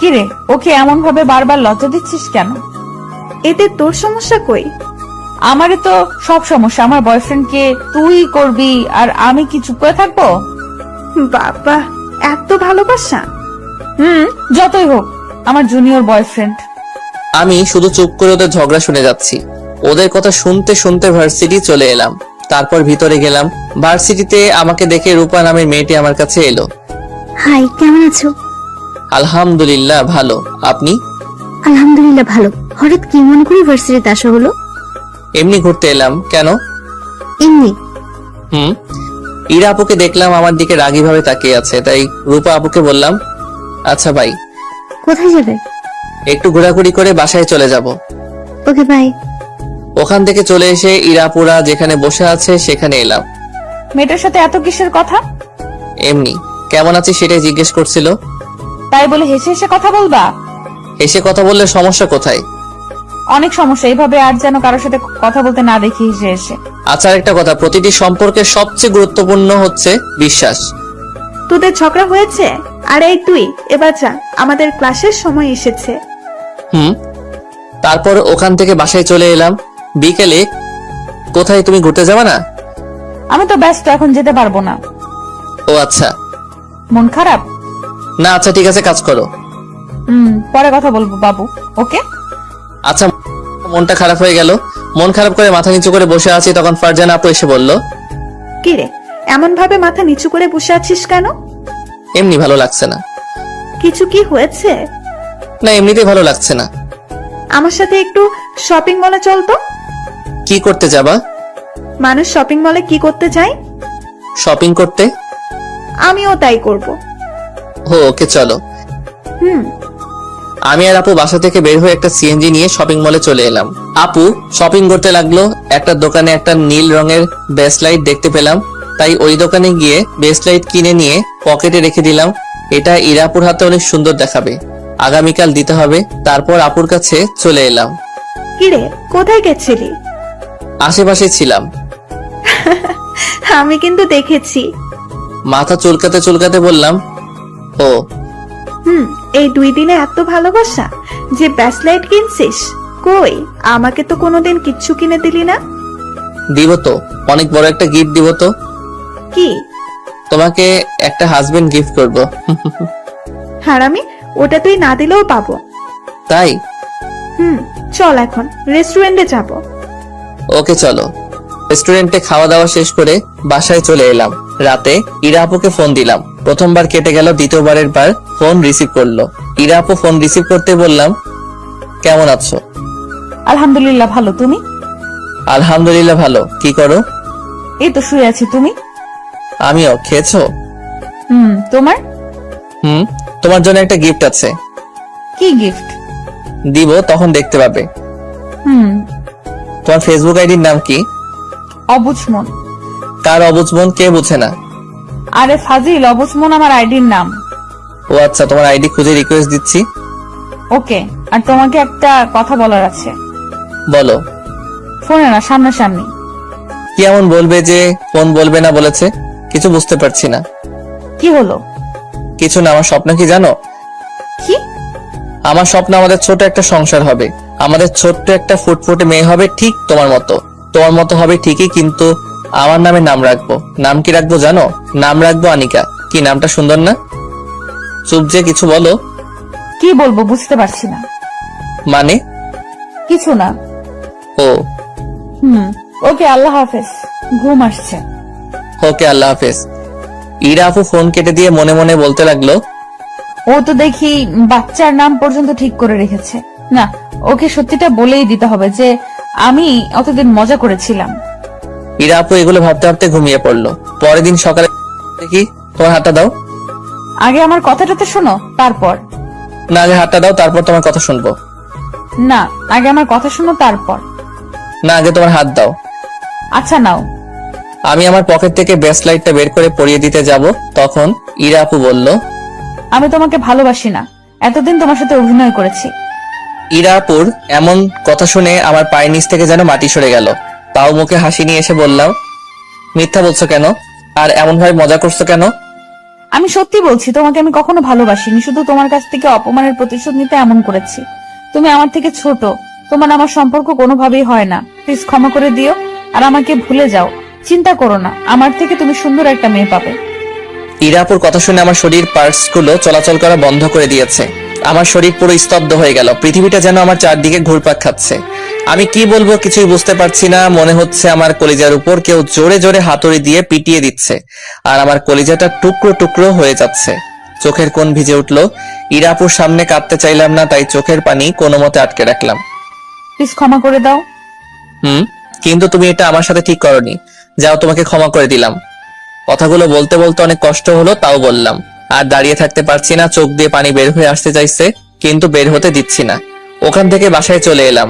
কিরে, ওকে এমন ভাবে বারবার লজ্জা দিচ্ছিস কেন? এতে তোর সমস্যা কই? আমারই তো সব সমস্যা। আমার বয়ফ্রেন্ডকে তুই করবি আর আমি কি চুপ করে থাকবো? বাবা, এত ভালোবাসা? যতই হোক, আমার জুনিয়র বয়ফ্রেন্ড। আমি শুধু চুপ করে ওদের ঝগড়া শুনে যাচ্ছি। ওদের কথা শুনতে শুনতে ভার্সিটি চলে এলাম। তারপর ভিতরে গেলাম। ভার্সিটিতে আমাকে দেখে রূপা নামের মেয়েটি আমার কাছে এলো। হাই, কেমন আছো? আলহামদুলিল্লাহ ভালো। আপনি? আলহামদুলিল্লাহ ভালো। হঠাৎ কি মনে করে ভার্সিটিতে আসা হলো? এমনি ঘুরতে এলাম। কেন? এমনি। ইরা আপুকে দেখলাম আমার দিকে রাগী ভাবে তাকিয়ে আছে, তাই রূপা আপুকে বললাম, আচ্ছা ভাই। কোথায় যাবে? একটু ঘোরাঘুরি করে বাসায় চলে যাব। Okay bye. ওখান থেকে চলে এসে ইরাপুরা যেখানে বসে আছে সেখানে এলাম। মেয়েটার সাথে এত কিসের কথা? এমনি। কেমন আছিস সেটাই জিজ্ঞেস করছিল। তাই বলে হেসে হেসে কথা বলবা? এসে কথা বললে সমস্যা কোথায়? অনেক সমস্যা। এইভাবে আর যেন কারোর সাথে কথা বলতে না দেখি হেসে হেসে। আচ্ছা, একটা কথা, প্রতিটি সম্পর্কে সবচেয়ে গুরুত্বপূর্ণ হচ্ছে বিশ্বাস। তোদের ঝগড়া হয়েছে? আর এই তুই এবার যা, আমাদের ক্লাসের সময় এসেছে। তারপর ওখান থেকে বাসায় চলে এলাম। বিকেলে কোথায় তুমি ঘুরতে যাবে না? আমি তো ব্যস্ত, এখন যেতে পারবো না। ও আচ্ছা। মন খারাপ? না, আচ্ছা ঠিক আছে, কাজ করো। পরে কথা বলবো বাবু। ওকে। আচ্ছা। মনটা খারাপ হয়ে গেল। মন খারাপ করে মাথা নিচু করে বসে আছি, তখন ফারজানা আপু এসে বলল, কি রে, এমন ভাবে মাথা নিচু করে বসে আছিস কেন? এমনি ভালো লাগছে না। কিছু কি হয়েছে? না, এমনিতেই ভালো লাগছে না। আমার সাথে একটু শপিং মলে চল তো। কি করতে যাবা? মানুষ শপিং মলে কি করতে যায়? শপিং করতে। আমিও তাই করব। ওকে চলো। হুম। আমি আর আপু বাসা থেকে বের হয়ে একটা সিএনজি নিয়ে শপিং মলে চলে এলাম। আপু শপিং করতে লাগলো। একটা দোকানে একটা নীল রঙের বেসলাইট দেখতে পেলাম, তাই ওই দোকানে গিয়ে বেসলাইট কিনে নিয়ে পকেটে রেখে দিলাম। এটা ইরাপুর হাতে অনেক সুন্দর দেখাবে, আগামীকাল দিতে হবে। তারপর আপুর কাছে চলে এলাম। কিরে, কোথায় গেছিলি? আশেপাশে ছিলাম। আমি কিন্তু দেখেছি। মাথা চুলকাতে চুলকাতে বললাম, ও হুম। এই 2 দিনে এত ভালোবাসা যে ব্যাসলাইট কিনছিস? কই, আমাকে তো কোনোদিন কিচ্ছু কিনে দিলি না। দিব তো, অনেক বড় একটা গিফট দিব তো। কি? তোমাকে একটা হাজবেন্ড গিফট করব। হারামি, ওটা তুই না দিলেও পাবো। তাই? হুম। চল এখন রেস্টুরেন্টে যাব। ওকে চলো। রেস্টুরেন্টে খাওয়া দাওয়া শেষ করে বাসায় চলে এলাম। রাতে ইরা আপুকে ফোন দিলাম। প্রথমবার কেটে গেল, দ্বিতীয়বারের বার ফোন রিসিভ করলো। ইরা আপু ফোন রিসিভ করতে বললাম, কেমন আছো? আলহামদুলিল্লাহ ভালো, তুমি? আলহামদুলিল্লাহ ভালো। কি করো? এই তো শুয়ে আছি, তুমি? আমিও। খেয়েছো? তোমার? তোমার জন্য একটা গিফট আছে। কি গিফট? দিব, তখন দেখতে পাবে। তোমার ফেসবুক আইডির নাম কি? অবুঝমন। কার অবুঝমন? কে বুঝে না? আরে ফাজিল, অবুঝমন আমার আইডির নাম। ও আচ্ছা, তোমার আইডি খুঁজে রিকোয়েস্ট দিচ্ছি। ওকে। আর তোমাকে একটা কথা বলার আছে। বলো। ফোনে না, সামনাসামনি। কি এমন বলবে যে ফোন বলবে না বলেছে? কিছু বুঝতে পারছি না। কি হলো? কিছু না। আমার স্বপ্ন কি জানো? কি? আমার স্বপ্ন আমাদের ছোট একটা সংসার হবে, আমাদের ছোট্ট একটা ফুটফুটে মেয়ে হবে, ঠিক তোমার মতো। তোমার মতো হবে ঠিকই, কিন্তু আমার নামে নাম রাখবো। নাম কি রাখবো জানো? নাম রাখবো আনিকা। কি নামটা সুন্দর না? চুপ যে, কিছু বলো। কি বলবো বুঝতে পারছি না। মানে? কিছু না। ও ওকে, আল্লাহ হাফেজ, ঘুম আসছে। ওকে, আল্লাহ হাফেজ। ইরা আপু ফোন কেটে দিয়ে মনে মনে বলতে লাগলো, ও তো দেখি বাচ্চার নাম পর্যন্ত ঠিক করে রেখেছে। না, ওকে সত্যিটা বলেই দিতে হবে যে আমি অতদিন মজা করেছিলাম। ইরা আপু এগুলো ভাবতে ভাবতে ঘুমিয়ে পড়লো। পরের দিন সকালে দেখি, তোমার হাতটা দাও। আগে আমার কথাটা তো শোনো, তারপর। না, আগে হাতটা দাও, তারপর তোমার কথা শুনবো। না, আগে আমার কথা শোনো, তারপর। না, আগে তোমার হাত দাও। আচ্ছা নাও। আমি আমার পকেট থেকে ব্রেসলাইটটা বের করে পরিয়ে দিতে যাব, তখন ইরা আপু বলল, আমি তোমাকে ভালোবাসি না, এতদিন তোমার সাথে অভিনয় করেছি। ইরা আপুর এমন কথা শুনে আমার পায়ের নিচ থেকে যেন মাটি সরে গেল। তাও মুখে হাসি নিয়ে এসে বললাম, মিথ্যা বলছো কেন? আর এমন ভাবে মজা করছো কেন? আমি সত্যি বলছি, তোমাকে আমি কখনো ভালোবাসিনি, শুধু তোমার কাছ থেকে অপমানের প্রতিশোধ নিতে এমন করেছি। তুমি আমার থেকে ছোট, তোমার আমার সম্পর্ক কোনোভাবেই হয় না। প্লিজ ক্ষমা করে দিও আর আমাকে ভুলে যাও। চিন্তা করো না, আমার থেকে তুমি সুন্দর একটা মেয়ে পাবে। ইরা আপুর কথা শুনে আমার শরীর পার্টস গুলো চলাচল করা বন্ধ করে দিয়েছে। আমার শরীর পুরো স্তব্ধ হয়ে গেল। পৃথিবীটা যেন আমার চারদিকে ঘুরপাক খাচ্ছে। আমি কি বলবো কিছুই বুঝতে পারছি না। মনে হচ্ছে আমার কলিজার উপর কেউ জোরে জোরে হাতুড়ি দিয়ে পিটিয়ে দিচ্ছে, আর আমার কলিজাটা টুকরো টুকরো হয়ে যাচ্ছে। চোখের কোণ ভিজে উঠলো। ইরা আপুর সামনে কাঁদতে চাইলাম না, তাই চোখের পানি কোনো মতে আটকে রাখলাম। প্লিজ ক্ষমা করে দাও। কিন্তু তুমি এটা আমার সাথে ঠিক করনি। যাও, তোমাকে ক্ষমা করে দিলাম। কথাগুলো বলতে বলতে অনেক কষ্ট হলো, তাও বললাম। আর দাঁড়িয়ে থাকতে পারছি না, চোখ দিয়ে পানি বের হয়ে আসতে চাইছে, কিন্তু বের হতে দিচ্ছি না। ওখান থেকে বাসায় চলে এলাম।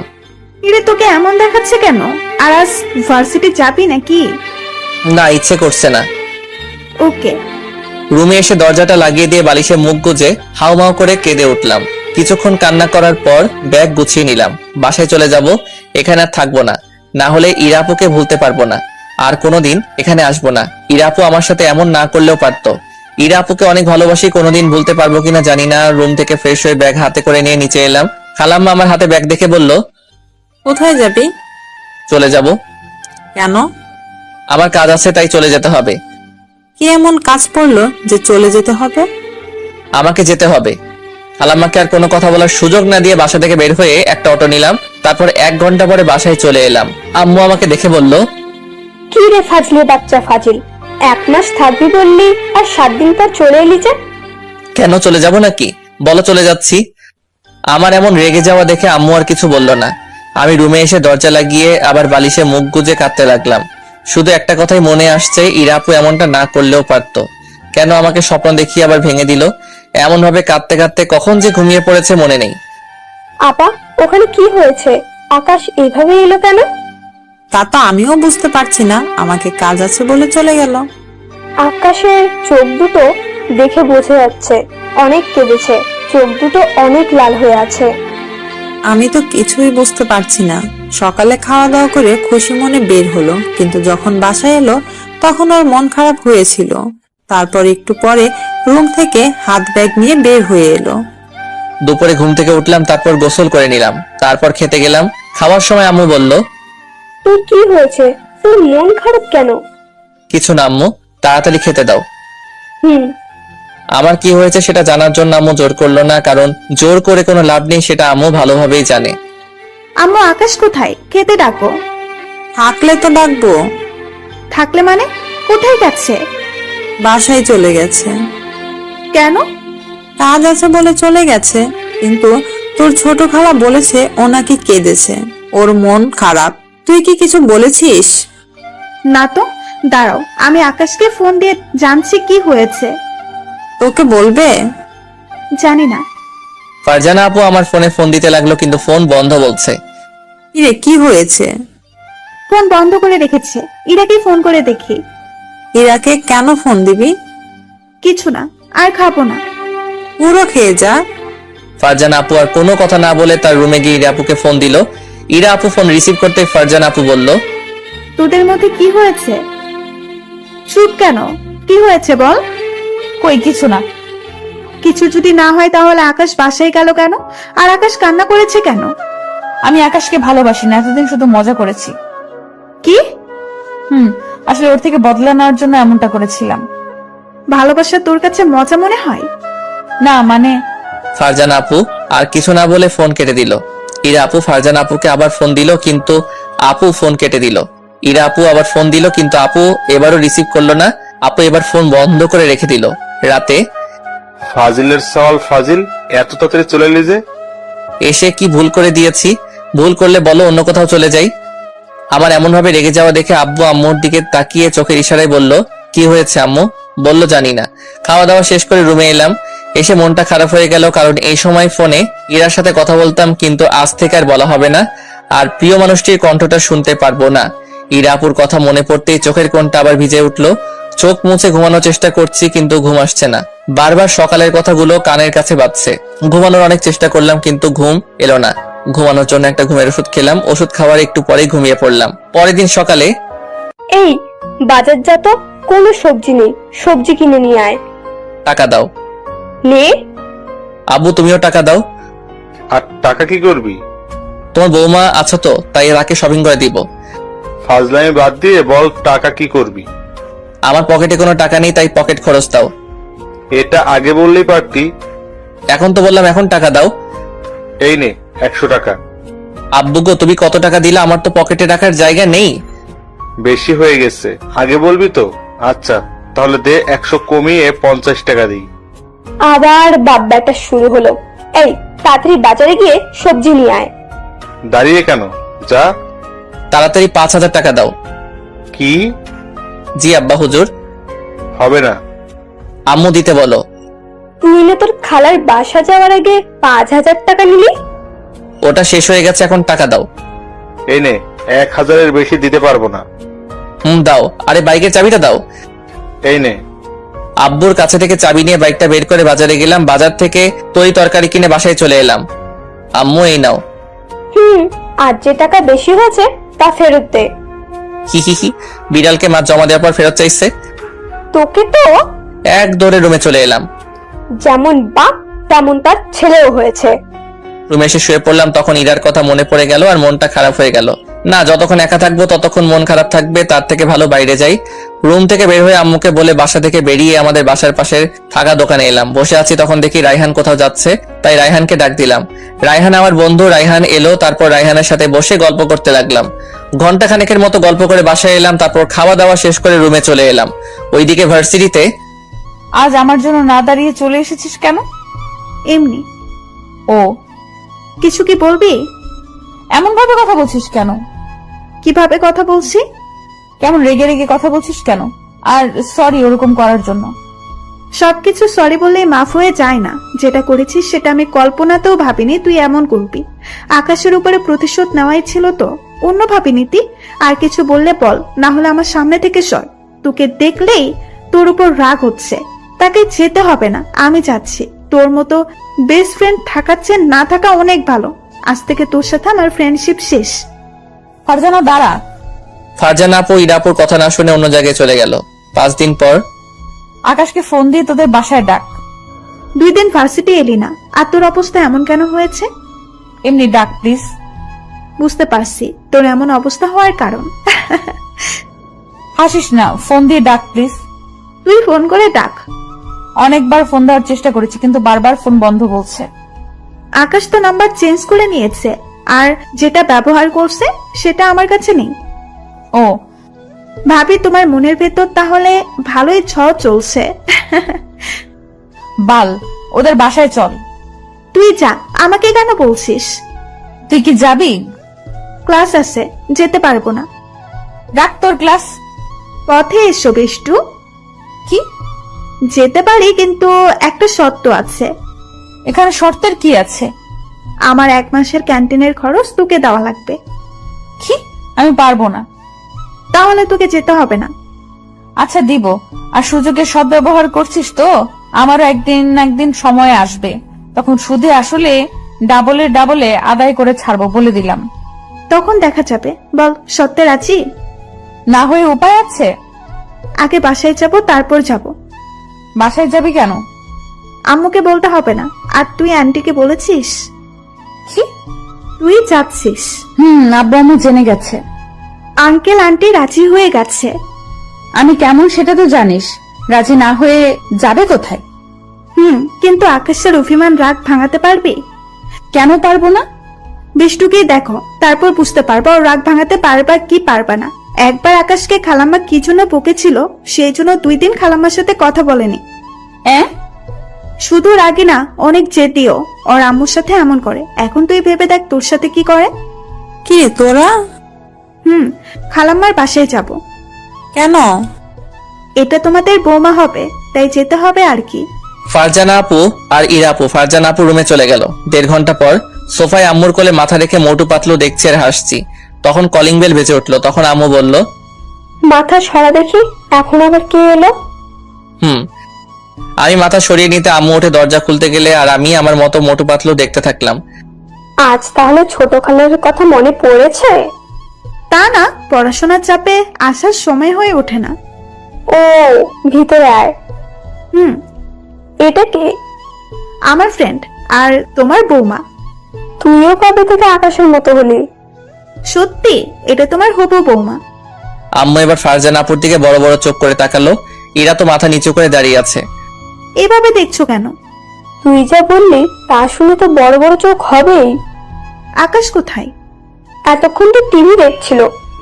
ইরে, তোকে এমন দেখাচ্ছে কেন? আর আজ ভার্সিটি যাবি নাকি? না, ইচ্ছে করছে না। ওকে। রুমে এসে দরজাটা লাগিয়ে দিয়ে বালিশে মুখ গুজে হাউমাউ করে কেঁদে উঠলাম। কিছুক্ষণ কান্না করার পর ব্যাগ গুছিয়ে নিলাম। বাসায় চলে যাব, এখানে আর থাকবো না। না হলে ইরাপুকে ভুলতে পারবো না, আর কোনোদিন এখানে আসবো না। ইরাপু আমার সাথে এমন না করলেও পারতো। ইরাপুকে অনেক ভালোবাসি, কোনোদিন ভুলতে পারবো কিনা জানি না। রুম থেকে ফ্রেশ হয়ে ব্যাগ হাতে করে নিয়ে নিচে এলাম। খালাম্মা আমার হাতে ব্যাগ দেখে বলল, কোথায় যাবি? চলে যাব। কেন? আমার কাজ আছে, তাই চলে যেতে হবে। কি এমন কাজ পড়লো যে চলে যেতে হবে? আমাকে যেতে হবে। খালাম্মাকে আর কোনো কথা বলার সুযোগ না দিয়ে বাসা থেকে বের হয়ে একটা অটো নিলাম। তারপর 1 ঘন্টা পরে বাসায় চলে এলাম। আম্মু আমাকে দেখে বলল, কি রে ফাজলি বাচ্চা ফাজিল, 1 মাস থাকবি বললি আর 7 দিন পর চলে এলি যে? কেন, চলে যাব নাকি? বলো চলে যাচ্ছি। আমার এমন রেগে যাওয়া দেখে আম্মু আর কিছু বলল না। আমি রুমে এসে দরজা লাগিয়ে আবার বালিশে মুখ গুজে কাঁদতে লাগলাম। শুধু একটা কথাই মনে আসছে, ইরাপু এমনটা না করলেও পারতো। কেন আমাকে স্বপ্ন দেখিয়ে আবার ভেঙে দিল? এমন ভাবে কাঁদতে কাঁদতে কখন যে ঘুমিয়ে পড়েছে মনে নেই। আপা, ওখানে কি হয়েছে? আকাশ এইভাবে এলো কেন? তা তো আমিও বুঝতে পারছি না, আমাকে কাজ আছে বলে চলে গেল। আকাশের চোখ দুটো দেখে বোঝা যাচ্ছে অনেক কেঁদেছে, চোখ দুটো অনেক লাল হয়ে আছে। আমি তো কিছুই বুঝতে পারছি না। সকালে খাওয়া দাওয়া করে খুশি মনে বের হলো, কিন্তু যখন বাসায় এলো তখন ওর মন খারাপ হয়েছিল। তারপর একটু পরে রুম থেকে হাত ব্যাগ নিয়ে বের হয়ে এলো। দুপুরে ঘুম থেকে উঠলাম, তারপর গোসল করে নিলাম, তারপর খেতে গেলাম। খাওয়ার সময় আম্মু বলল, তোর কি হয়েছে? তোর মন খারাপ কেন? কিছু না আম্মু, তাড়াতাড়ি খেতে দাও। হুম। আমার কি হয়েছে সেটা জানার জন্য আম্মু জোর করলো না, কারণ জোর করে কোনো লাভ নেই, সেটা আম্মু ভালোভাবেই জানে। আম্মু, আকাশ কোথায়? খেতে ডাকো। থাকলে তো ডাকবো। থাকলে মানে? কোথায় গেছে? বাসায় চলে গেছে। কেন? কাজ আছে বলে চলে গেছে, কিন্তু তোর ছোট খালা বলেছে ও নাকি কেঁদেছে, ওর মন খারাপ। তুই কি কিছু বলেছিস? না তো। দাঁড়াও, আমি আকাশকে ফোন দিয়ে জানছি কি হয়েছে। তোকে বলবে? জানি না। ফারজানা আপু আমার ফোনে ফোন দিতে লাগলো, কিন্তু ফোন বন্ধ বলছে। কিরে, কি হয়েছে? ফোন বন্ধ করে রেখেছে। ইরাকে ফোন করে দেখি। ইরাকে কেন ফোন দিবি? কিছু না, আর খাবো না। পুরো খেয়ে যা। ফারজানা আপু আর কোনো কথা না বলে তার রুমে গিয়ে ইরা আপুকে ফোন দিল। ইরা আপু ফোন রিসিভ করতে ফারজানা আপু বলল, তোদের মধ্যে কি হয়েছে? চুপ কেন? কি হয়েছে বল। কই কিছু না। কিছু যদি না হয় তাহলে আকাশ বাসায় গেল কেন? আর আকাশ কান্না করেছে কেন? আমি আকাশকে ভালোবাসি না, এতদিন শুধু মজা করেছি। কি? আসলে ওর থেকে বদলা নেওয়ার জন্য এমনটা করেছিলাম। ভালোবাসা তোর কাছে মজা মনে হয়? না মানে ফারজানা আপু আর কিছু না বলে ফোন কেটে দিল। ইরা আপু ফারজানা আপুকে আবার ফোন দিল, কিন্তু আপু ফোন কেটে দিল। ইরা আপু আবার ফোন দিল, কিন্তু আপু এবারও রিসিভ করলো না। আপু এবার ফোন বন্ধ করে রেখে দিল। রাতে ফাজিলের সওয়াল ফাজিল, এত তাড়াতাড়ি চলে এলি যে? এসে কি ভুল করে দিয়েছি? ভুল করলে বলো, অন্য কোথাও চলে যাই। আমার এমন ভাবে রেগে যাওয়া দেখে আব্বু আম্মুর দিকে তাকিয়ে চোখের ইশারায় বলল, কি হয়েছে আম্মু? বলল, জানি না। খাওয়া দাওয়া শেষ করে রুমে এলাম। এসে মনটা খারাপ হয়ে গেল, কারণ এই সময় ফোনে ইরার সাথে কথা বলতাম, কিন্তু আজ থেকে আর বলা হবে না, আর প্রিয় মানুষটির কণ্ঠটা শুনতে পারবো না। ইরা আপুর কথা মনে পড়তেই চোখের কোণটা আবার ভিজে উঠলো। চোখ মুছে ঘুমানোর চেষ্টা করছি, কিন্তু ঘুম আসছে না। বারবার সকালের কথাগুলো কানের কাছে বাজছে। ঘুমানোর অনেক চেষ্টা করলাম, কিন্তু ঘুম এলো না। ঘুমানোর জন্য একটা ঘুমের ওষুধ খেলাম, ওষুধ খাওয়ার একটু পরেই ঘুমিয়ে পড়লাম। পরের দিন সকালে, এই বাজার যা তো, কোনো সবজি নেই, সবজি কিনে নিয়ে আয়। টাকা দাও। নে। আব্বু তুমিও টাকা দাও। আর টাকা কি করবি? তোমার বৌমা আছো তো, তাই রাকে শপিং করে দিব। ফাজলামি বাদ দিয়ে বল, টাকা কি করবি? আমার পকেটে কোনো টাকা নেই, তাই পকেট খরচ দাও। এটা আগে বললেই পারতি। এখন তো বললাম, এখন টাকা দাও। এই নে 100 টাকা। আব্বু গো, তুমি কত টাকা দিলা? আমার তো পকেটে রাখার জায়গা নেই। বেশি হয়ে গেছে, আগে বলবি তো। আচ্ছা তাহলে দে, 100 কমিয়ে 50 টাকা দিই। আবার বাপ ব্যাটা শুরু হলো। এই তাড়াতাড়ি বাজারে গিয়ে সবজি নিয়ে আয়। দাঁড়িয়ে কেন, যা। তাড়াতাড়ি 5000 টাকা দাও। কি? জি আব্বা হুজুর। হবে না। আম্মু দিতে বলো। তুই না তোর খালার বাসা যাওয়ার আগে 5000 টাকা নিলি? ওটা শেষ হয়ে গেছে, এখন টাকা দাও। এই নে, 1000-এর বেশি দিতে পারবো না। দাও। আরে বাইকের চাবিটা দাও। এই নে। আব্বুর কাছে থেকে চাবি নিয়ে বাইকটা বের করে বাজারে গেলাম। বাজার থেকে তরি তরকারি কিনে বাসায় চলে এলাম। আম্মু এই নাও। আর যে টাকা বেশি হয়েছে তা ফেরত দে। হি হি হি, বিড়ালকে মাছ জমা দেওয়ার পর ফেরত চাইছে। তোকে তো এক দৌড়ে রুমে চলে এলাম। যেমন বাপ তেমন তার ছেলেও হয়েছে। রুমে এসে শুয়ে পড়লাম, তখন ইরার কথা মনে পড়ে গেল আর মনটা খারাপ হয়ে গেল। না, যতক্ষণ একা থাকবো ততক্ষণ মন খারাপ থাকবে, তার থেকে ভালো বাইরে যাই। রুম থেকে বের হয়ে আম্মুকে বলে বাসা থেকে বেরিয়ে আমাদের বাসার পাশের থাকা দোকানে এলাম। বসে আছি, তখন দেখি রায়হান কোথাও যাচ্ছে, তাই রায়হানকে ডাক দিলাম। রায়হান আমার বন্ধু। রায়হান এলো, তারপর রায়হানের সাথে বসে গল্প করতে লাগলাম। ঘন্টা খানেকের মতো গল্প করে বাসায় এলাম, তারপর খাওয়া দাওয়া শেষ করে রুমে চলে এলাম। ওইদিকে ভার্সিটিতে, আজ আমার জন্য না দাঁড়িয়ে চলে এসেছিস কেন? এমনি। ও, কিছু কি বলবি? এমন ভাবে কথা বলছিস কেন? কিভাবে কথা বলছি? কেমন রেগে রেগে কথা বলছিস কেন? আর সরি ওরকম করার জন্য। সবকিছু সরি বললেই মাফ হয়ে যায় না। যেটা করেছিস সেটা আমি কল্পনাতেও ভাবিনি তুই এমন করবি। আকাশের উপরে প্রতিশোধ নেওয়াই ছিল তো, অন্য ভাবিনি তুই। আর কিছু বললে বল, না হলে আমার সামনে থেকে সর। তোকে দেখলেই তোর উপর রাগ হচ্ছে। তাকে যেতে হবে না, আমি যাচ্ছি। তোর মতো বেস্ট ফ্রেন্ড থাকার চেয়ে না থাকা অনেক ভালো। আজ থেকে তোর সাথে আমার ফ্রেন্ডশিপ শেষ। ফারজানা দাঁড়া। ফারজানা আপু ইরাপুর কথা না শুনে অন্য জায়গায় চলে গেল। 5 দিন পর আকাশকে ফোন দিয়ে তোদের বাসায় ডাক। 2 দিন ভার্সিটি এলি না, আর তোর অবস্থা এমন কেন হয়েছে? এমনি ডাক প্লিজ। বুঝতে পারছি তোর এমন অবস্থা হওয়ার কারণ। হাসিস না, ফোন দিয়ে ডাক প্লিজ। তুই ফোন করে ডাক। অনেকবার ফোন দেওয়ার চেষ্টা করেছি কিন্তু বারবার ফোন বন্ধ বলছে। আকাশ তো নাম্বার চেঞ্জ করে নিয়েছে, আর যেটা ব্যবহার করছে সেটা আমার কাছে নেই। ও ভাবি তোমার মনের ভেতর তাহলে ভালোই ঝড় চলছে। বাল, ওদের বাসায় চল। তুই যা, আমাকে কেন বলছিস? তুই কি যাবি? ক্লাস আছে, যেতে পারবো না। রাখ তোর ক্লাস। পথে এসো বিষ্টু। কি? যেতে পারি কিন্তু একটা শর্ত আছে। এখানে শর্তের কি আছে? আমার 1 মাসের ক্যান্টিনের খরচ তোকে দেওয়া লাগবে। কি? আমি পারবো না। তাহলে তোকে যেতে হবে না। আচ্ছা দিব, আর সুযোগের সদ্ব্যবহার করছিস তো। আমারও একদিন সময় আসবে, তখন সুদে আসলে ডাবলে আদায় করে ছাড়বো, বলে দিলাম। তখন দেখা যাবে। বল, সত্যি রাজি? না হয়ে উপায় আছে? আগে বাসায় যাব, তারপর যাব। বাসায় যাবি কেন? আম্মুকে বলতে হবে না। আর তুই আন্টিকে বলেছিস? কি? তুই যাচ্ছিস? আব্বু আম্মু জেনে গেছে। আঙ্কেল আন্টি রাজি হয়ে গেছে। আমি কেমন সেটা তো জানিস। রাজি না হয়ে যাবে কোথায়? কিন্তু আকাশের অভিমান রাগ ভাঙাতে পারবি? কেন পারবো না? বিষ্টুকেই দেখো, তারপর বুঝতে পারবা ও রাগ ভাঙাতে পারবা কি পারবা না। একবার আকাশকে খালাম্মা কি জন্য বকেছিল, সেই জন্য 2 দিন খালাম্মার সাথে কথা বলেনি। শুধু রাগি না, অনেক জেদিও। ওর আম্মুর সাথে এমন করে। এখন তুই ভেবে দেখ তোর সাথে কি করে। কি তোরা? খালাম্মার বাসায় যাব। কেন? এটা তোমাদের বৌমা হবে, তাই যেতে হবে আর কি। ফারজানা আপু আর ইরাপু ফারজানা আপু রুমে চলে গেল। 1.5 ঘন্টা পর সোফায় আম্মুর কোলে মাথা রেখে মোটু পাতলু দেখছি আর হাসছি। তখন কলিং বেল বেজে উঠলো। তখন আম্মু বলল, মাথা সরা দেখি, এখন আবার কে এলো? আমি মাথা সরিয়ে নিতে আম্মু উঠে দরজা খুলতে গেলে আর আমি আমার মতো মোটু পাতলু দেখতে থাকলাম। আজ তাহলে ছোট খালার কথা মনে পড়েছে? তা না, পড়াশোনার চাপে আসার সময় হয়ে ওঠে না। ও, ভিতরে আয়। এটা কে? আমার ফ্রেন্ড, আর তোমার বৌমা। তুইও কবে থেকে আকাশের মতো হলি? সত্যি, এটা তোমার হবু বৌমা। আম্মু এবার ফারজানা আপুর দিকে বড় বড় চোখ করে তাকালো। ইরা তো মাথা নিচু করে দাঁড়িয়ে আছে। এভাবে দেখছো কেন? তুই যা বললি তা শুনে তো বড় বড় চোখ হবেই। আকাশ কোথায়? এতক্ষণ তো টিভি দেখছিল,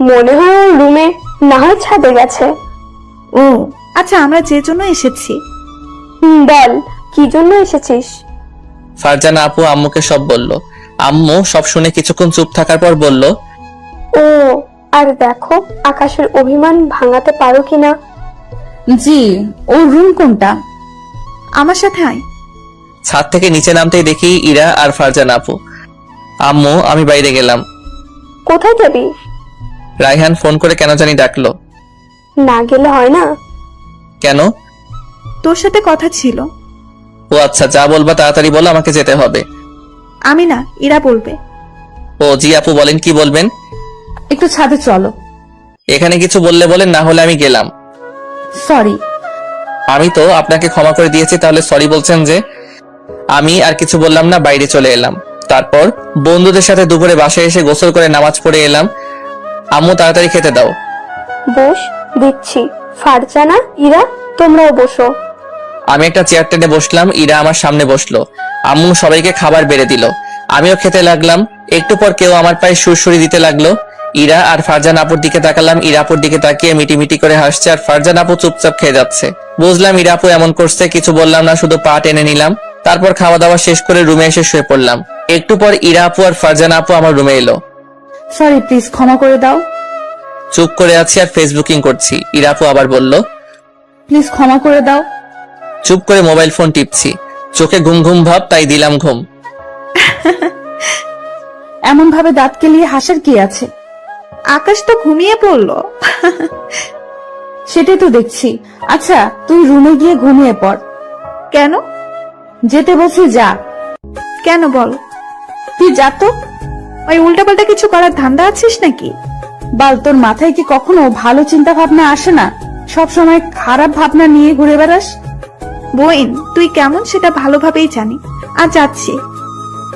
মনে হয় ওর রুমে, না হয় ছাদে গেছে। ও আচ্ছা, আমরা যে জন্য এসেছি। বল, কি জন্য এসেছিস? ফারজানা আপু আম্মুকে সব বলল। আম্মু সব শুনে কিছুক্ষণ চুপ থাকার পর বলল, ও, আর দেখো আকাশের অভিমান ভাঙাতে পারো কিনা। জি, ওর রুম কোনটা? আমার সাথে আয়। ছাদ থেকে নিচে নামতেই দেখি ইরা আর ফারজানা আপু। আম্মু, আমি বাইরে গেলাম। কোথায় যাবি? রায়হান ফোন করে কেন জানি ডাকলো। না গেলে হয় না? কেন? তোর সাথে কথা ছিল। ও আচ্ছা, যা বলবা তাড়াতাড়ি বলো, আমাকে যেতে হবে। আমি না, ইরা বলবে। ও জি আপু, বলেন কি বলবেন? একটু ছাদে চলো। এখানে কিছু বললে বলেন, না হলে আমি গেলাম। সরি। আমি তো আপনাকে ক্ষমা করে দিয়েছি, তাহলে সরি বলছেন যে? আমি আর কিছু বললাম না, বাইরে চলে এলাম। তারপর বন্ধুদের সাথে দুপুরে বাসায় এসে গোসল করে নামাজ পড়ে এলাম। আম্মু তাড়াতাড়ি খেতে দাও। বস, দিচ্ছি। ফারজানা, ইরা, তোমরাও বসো। আমি একটা চেয়ার টেনে বসলাম, ইরা আমার সামনে বসলো। আম্মু সবাইকে খাবার বেড়ে দিল। আমিও খেতে লাগলাম। একটু পর কেউ আমার পায়ে সুরসুরি দিতে লাগলো। ইরা আর ফারজানা আপুর দিকে তাকালাম। ইরা আপুর দিকে তাকিয়ে মিটি করে হাসছে, আর ফারজানা আপু চুপচাপ খেয়ে যাচ্ছে। বুঝলাম ইরা আপু এমন করছে, কিছু বললাম না, শুধু পা টেনে নিলাম। তারপর খাওয়া দাওয়া শেষ করে রুমে এসে শুয়ে পড়লাম। একটু পর ইরা আপু আর ফারজানা আপু আমার রুমে এলো। সরি, প্লিজ ক্ষমা করে দাও। চুপ করে আছি আর ফেসবুকিং করছি। ইরা আপু আবার বলল, প্লিজ ক্ষমা করে দাও। চুপ করে মোবাইল ফোন টিপছি। চোখে ঘুম ঘুম ভাব, তাই দিলাম ঘুম। এমন ভাবে দাঁত কেলিয়ে হাসার কি আছে? আকাশ তো ঘুমিয়ে পড়লো। সেটাই তো দেখছি। আচ্ছা, তুই রুমে গিয়ে ঘুমিয়ে পড়। কেন? যেতে বলছি যা। কেন বল? তুই যা তো। ওই উল্টাপাল্টা কিছু করার ধান্দা আছিস নাকি? বাল, তোর মাথায় কি কখনো ভালো চিন্তা ভাবনা আসে না? সব সময় খারাপ ভাবনা নিয়ে ঘুরে বেড়াস। বোন, তুই কেমন সেটা ভালোভাবেই জানি। আর যাচ্ছি।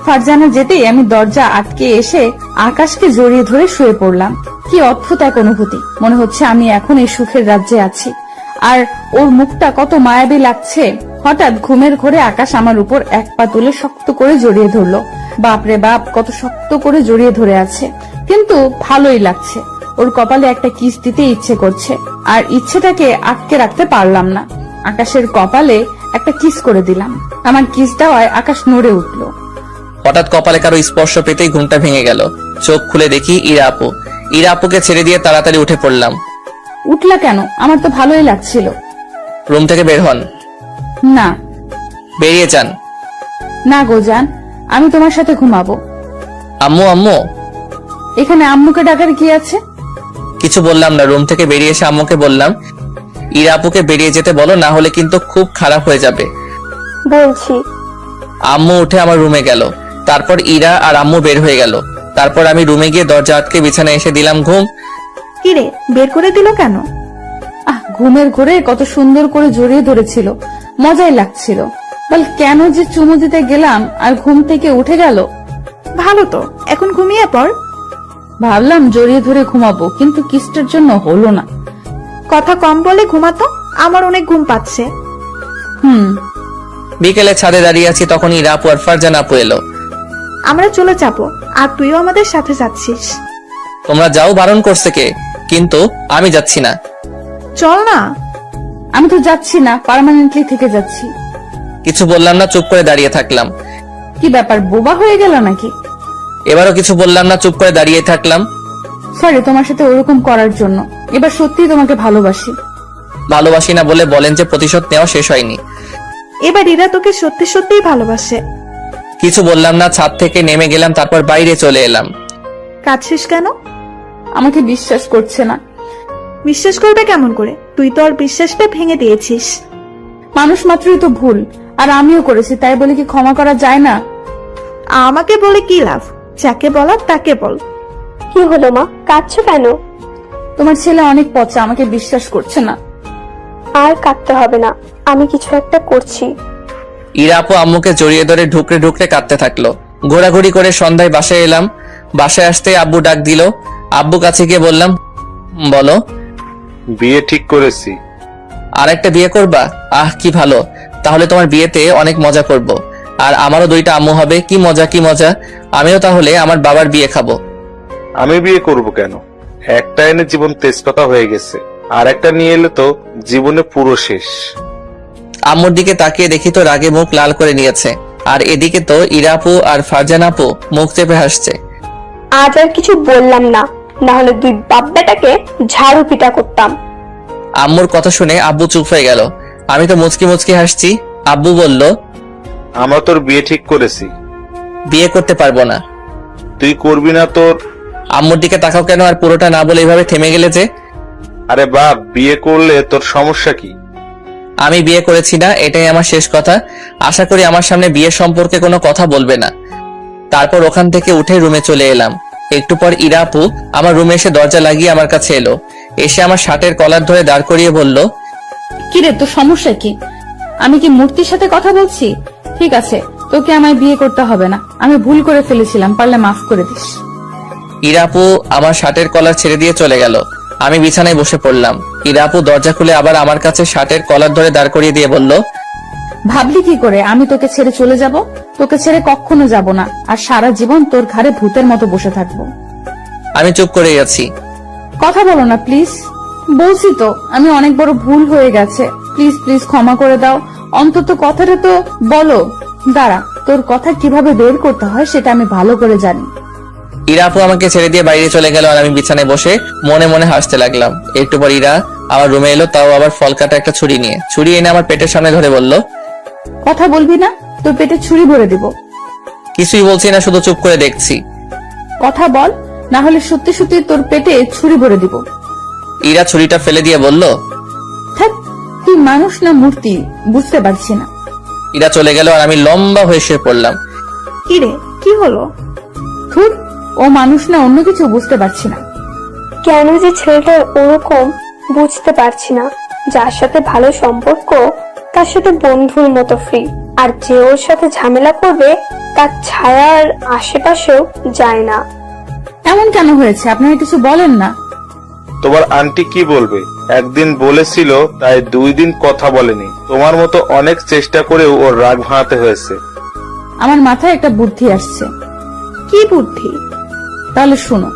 ফারজানা যেতেই আমি দরজা আটকে এসে আকাশকে জড়িয়ে ধরে শুয়ে পড়লাম। কি অদ্ভুত এক অনুভূতি, মনে হচ্ছে আমি এখন এই সুখের রাজ্যে আছি। আর ওর মুখটা কত মায়াবী লাগছে। হঠাৎ ঘুমের ঘোরে আকাশ আমার উপর এক পা তুলে শক্ত করে জড়িয়ে ধরলো। বাপরে বাপ, কত শক্ত করে জড়িয়ে ধরে আছে, কিন্তু ভালোই লাগছে। ওর কপালে একটা কিস দিতে ইচ্ছে করছে, আর ইচ্ছেটাকে আটকে রাখতে পারলাম না। আকাশের কপালে একটা কিস করে দিলাম। আমার কিস দেওয়ায় আকাশ নড়ে উঠলো। হঠাৎ কপালে কারো স্পর্শ পেতেই ঘুমটা ভেঙে গেল। চোখ খুলে দেখি ইরা আপু। ইরা আপুকে ছেড়ে দিয়ে তাড়াতাড়ি উঠে পড়লাম। উঠলা কেন? আমার তো ভালোই লাগছিল। রুম থেকে বের হন। না। বেরিয়ে যান। না গো জান, আমি তোমার সাথে ঘুমাবো। আম্মু আম্মু। এখানে আম্মুকে ডাকার কি আছে? কিছু বললাম না। রুম থেকে বেরিয়ে এসে আম্মুকে বললাম, ইরা আপুকে বেরিয়ে যেতে বলো, না হলে কিন্তু খুব খারাপ হয়ে যাবে। বলছি। আম্মু উঠে আমার রুমে গেল। তারপর ইরা আর আম্মু বের হয়ে গেল। তারপর আমি রুমে গিয়ে দরজা আটকে বিছানায় এসে দিলাম ঘুম। কিরে, বের করে দিল কেন? ঘুমের ঘোরে কত সুন্দর করে জড়িয়ে ধরেছিল, মজাই লাগছিল। বল, কেন যে চুমু দিতে গেলাম আর ঘুম থেকে উঠে গেল। ভালো তো, এখন ঘুমিয়ে পড়। ভাবলাম জড়িয়ে ধরে ঘুমাবো, কিন্তু কিস্টের জন্য হলো না। কথা কম বলে ঘুমাতো, আমার অনেক ঘুম পাচ্ছে। বিকেলে ছাদে দাঁড়িয়ে আছি, তখন ইরা আপু আর ফারজানা আপু এলো। আমরা চলে যাবো, আর তুইও আমাদের সাথে যাচ্ছিস। তোমরা যাও, বারণ করছে কে? কিন্তু আমি যাচ্ছি না। চল না। আমি তো যাচ্ছি না, পার্মানেন্টলি থেকে যাচ্ছি। কিছু বললাম না, চুপ করে দাঁড়িয়ে থাকলাম। কি ব্যাপার, বোবা হয়ে গেল নাকি? এবারও কিছু বললাম না, চুপ করে দাঁড়িয়ে থাকলাম। সরি তোমার সাথে ওরকম করার জন্য। এবার সত্যি তোমাকে ভালোবাসি। ভালোবাসি না বলে বলেন যে প্রতিশোধ নেওয়া শেষ হয়নি। এবার ইরা তোকে সত্যি সত্যিই ভালোবাসে। কিছু বললাম না, ছাদ থেকে নেমে গেলাম, তারপর বাইরে চলে এলাম। কাঁদছিস কেন? আমাকে বিশ্বাস করছে না। বিশ্বাস করবে কেমন করে? তুই তো আর বিশ্বাসটা ভেঙে দিয়েছিস। মানুষ মাত্রই তো ভুল, আর আমিও করেছি, তাই বলে কি ক্ষমা করা যায় না? আমাকে বলে কি লাভ? যাকে বলার তাকে বল। কি হলো মা, কাঁদছো কেন? তোমার ছেলে অনেক পচা, আমাকে বিশ্বাস করছে না। আর কাঁদতে হবে না, আমি কিছু একটা করছি। ইরা আপু আম্মুকে জড়িয়ে ধরে ঢুকরে ঢুকরে কাঁদতে থাকলো। ঘোরাঘুরি করে সন্ধ্যায় বাসায় এলাম। বাসায় আসতে আব্বু ডাক দিল। আব্বু কাছে গিয়ে বললাম, বলো। বিয়ে ঠিক করেছি। আর একটা বিয়ে করবা? আহ, কি ভালো। তাহলে তোমার বিয়েতে অনেক মজা করব, আর আমারও 2টা আম্মু হবে। কি মজা কি মজা। আমিও তাহলে আমার বাবার বিয়ে খাবো। আমি বিয়ে করব কেন? একটা এনে জীবন তেজপাতা হয়ে গেছে, আর একটা নিয়ে এলে তো জীবনে পুরো শেষ। আম্মুর দিকে তাকিয়ে দেখি তো রাগে মুখ লাল করে নিয়েছে, আর এদিকে তো ইরা আপু আর ফারজানা আপু মুখ চেপে হাসছে। আজ আর কিছু বললাম না, না হলে দুই বাপ বেটাকে ঝাড়ু পিটা করতাম। আম্মুর কথা শুনে আব্বু চুপ হয়ে গেল। আমি তো মুচকি মুচকি হাসছি। আব্বু বলল, আমরা তোর বিয়ে ঠিক করেছি। বিয়ে করতে পারবো না। তুই করবি না তোর? আম্মুর দিকে তাকাও কেন, আর পুরোটা না বলে এইভাবে থেমে গেলে যে? আরে বাপ, বিয়ে করলে তোর সমস্যা কি? আমি বিয়ে করেছি না, এটাই আমার শেষ কথা। আশা করি আমার সামনে বিয়ে সম্পর্কে কোনো কথা বলবে না। তারপর ওখান থেকে উঠে রুমে চলে এলাম। একটু পর ইরা আপু আমার রুমে এসে দরজা লাগিয়ে আমার কাছে এলো। এসে আমার শার্টের কলার ধরে দাঁড় করিয়ে বলল, কিরে, তোর সমস্যা কি? আমি কি মূর্তির সাথে কথা বলছি? ঠিক আছে, তোকে আমায় বিয়ে করতে হবে না। আমি ভুল করে ফেলেছিলাম, পারলে মাফ করে দিস। ইরা আপু আমার শার্টের কলার ছেড়ে দিয়ে চলে গেল। আমি বিছানায় বসে পড়লাম। ইরা আপু দরজা খুলে আবার আমার কাছে শার্টের কলার ধরে দাঁড় করিয়ে দিয়ে বলল, ভাবলি কি করে আমি তোকে ছেড়ে চলে যাব? তোকে ছেড়ে কখনো যাব না, আর সারা জীবন তোর ঘাড়ে ভূতের মতো বসে থাকবো। আমি চুপ করে গেছি। কথা বলো না প্লিজ। বলছি তো, আমি অনেক বড় ভুল হয়ে গেছে। প্লিজ প্লিজ ক্ষমা করে দাও। অন্তত কথাটা তো বলো। দাঁড়া, তোর কথা কিভাবে বের করতে হয় সেটা আমি ভালো করে জানি। ইরা আপু আমাকে ছেড়ে দিয়ে বাইরে চলে গেল, আর আমি বিছানায় বসে মনে মনে হাসতে লাগলাম। একটু পর ইরা আমার রুমে এলো, তাও আবার ফল কাটা একটা ছুরি নিয়ে। ছুরি এনে আমার পেটের সামনে ধরে বলল, কথা বলবি না? তোর পেটে ছুরি ভরে দিব। কিছুই বলছি না, শুধু চুপ করে দেখছি। কথা বল, না হলে সত্যি সত্যি তোর পেটে ছুরি ভরে দিব। ইরা ছুরিটা ফেলে দিয়ে বলল, থাক, তুই মানুষ না মূর্তি বুঝতে পারছি না। ইরা চলে গেল আর আমি লম্বা হয়ে শুয়ে পড়লাম। কি রে, কি হলো? ধুর, ও মানুষ না অন্য কিছু বুঝতে পারছি না। কেন যে ছেলেটা ওরকম বুঝতে পারছি না। যার সাথে ভালো সম্পর্ক তার সাথে বন্ধুর মতো ফ্রি, আর যে ওর সাথে ঝামেলা করবে তার ছায়ার আশেপাশেও যায় না। এমন কেন হয়েছে? আপনারা কিছু বলেন না। তোমার আন্টি কি বলবে? একদিন বলেছিল, তাই 2 দিন কথা বলেনি। তোমার মতো অনেক চেষ্টা করেও ওর রাগ ভাঙাতে হয়েছে। আমার মাথায় একটা বুদ্ধি আসছে। কি বুদ্ধি? তাহলে শোনো।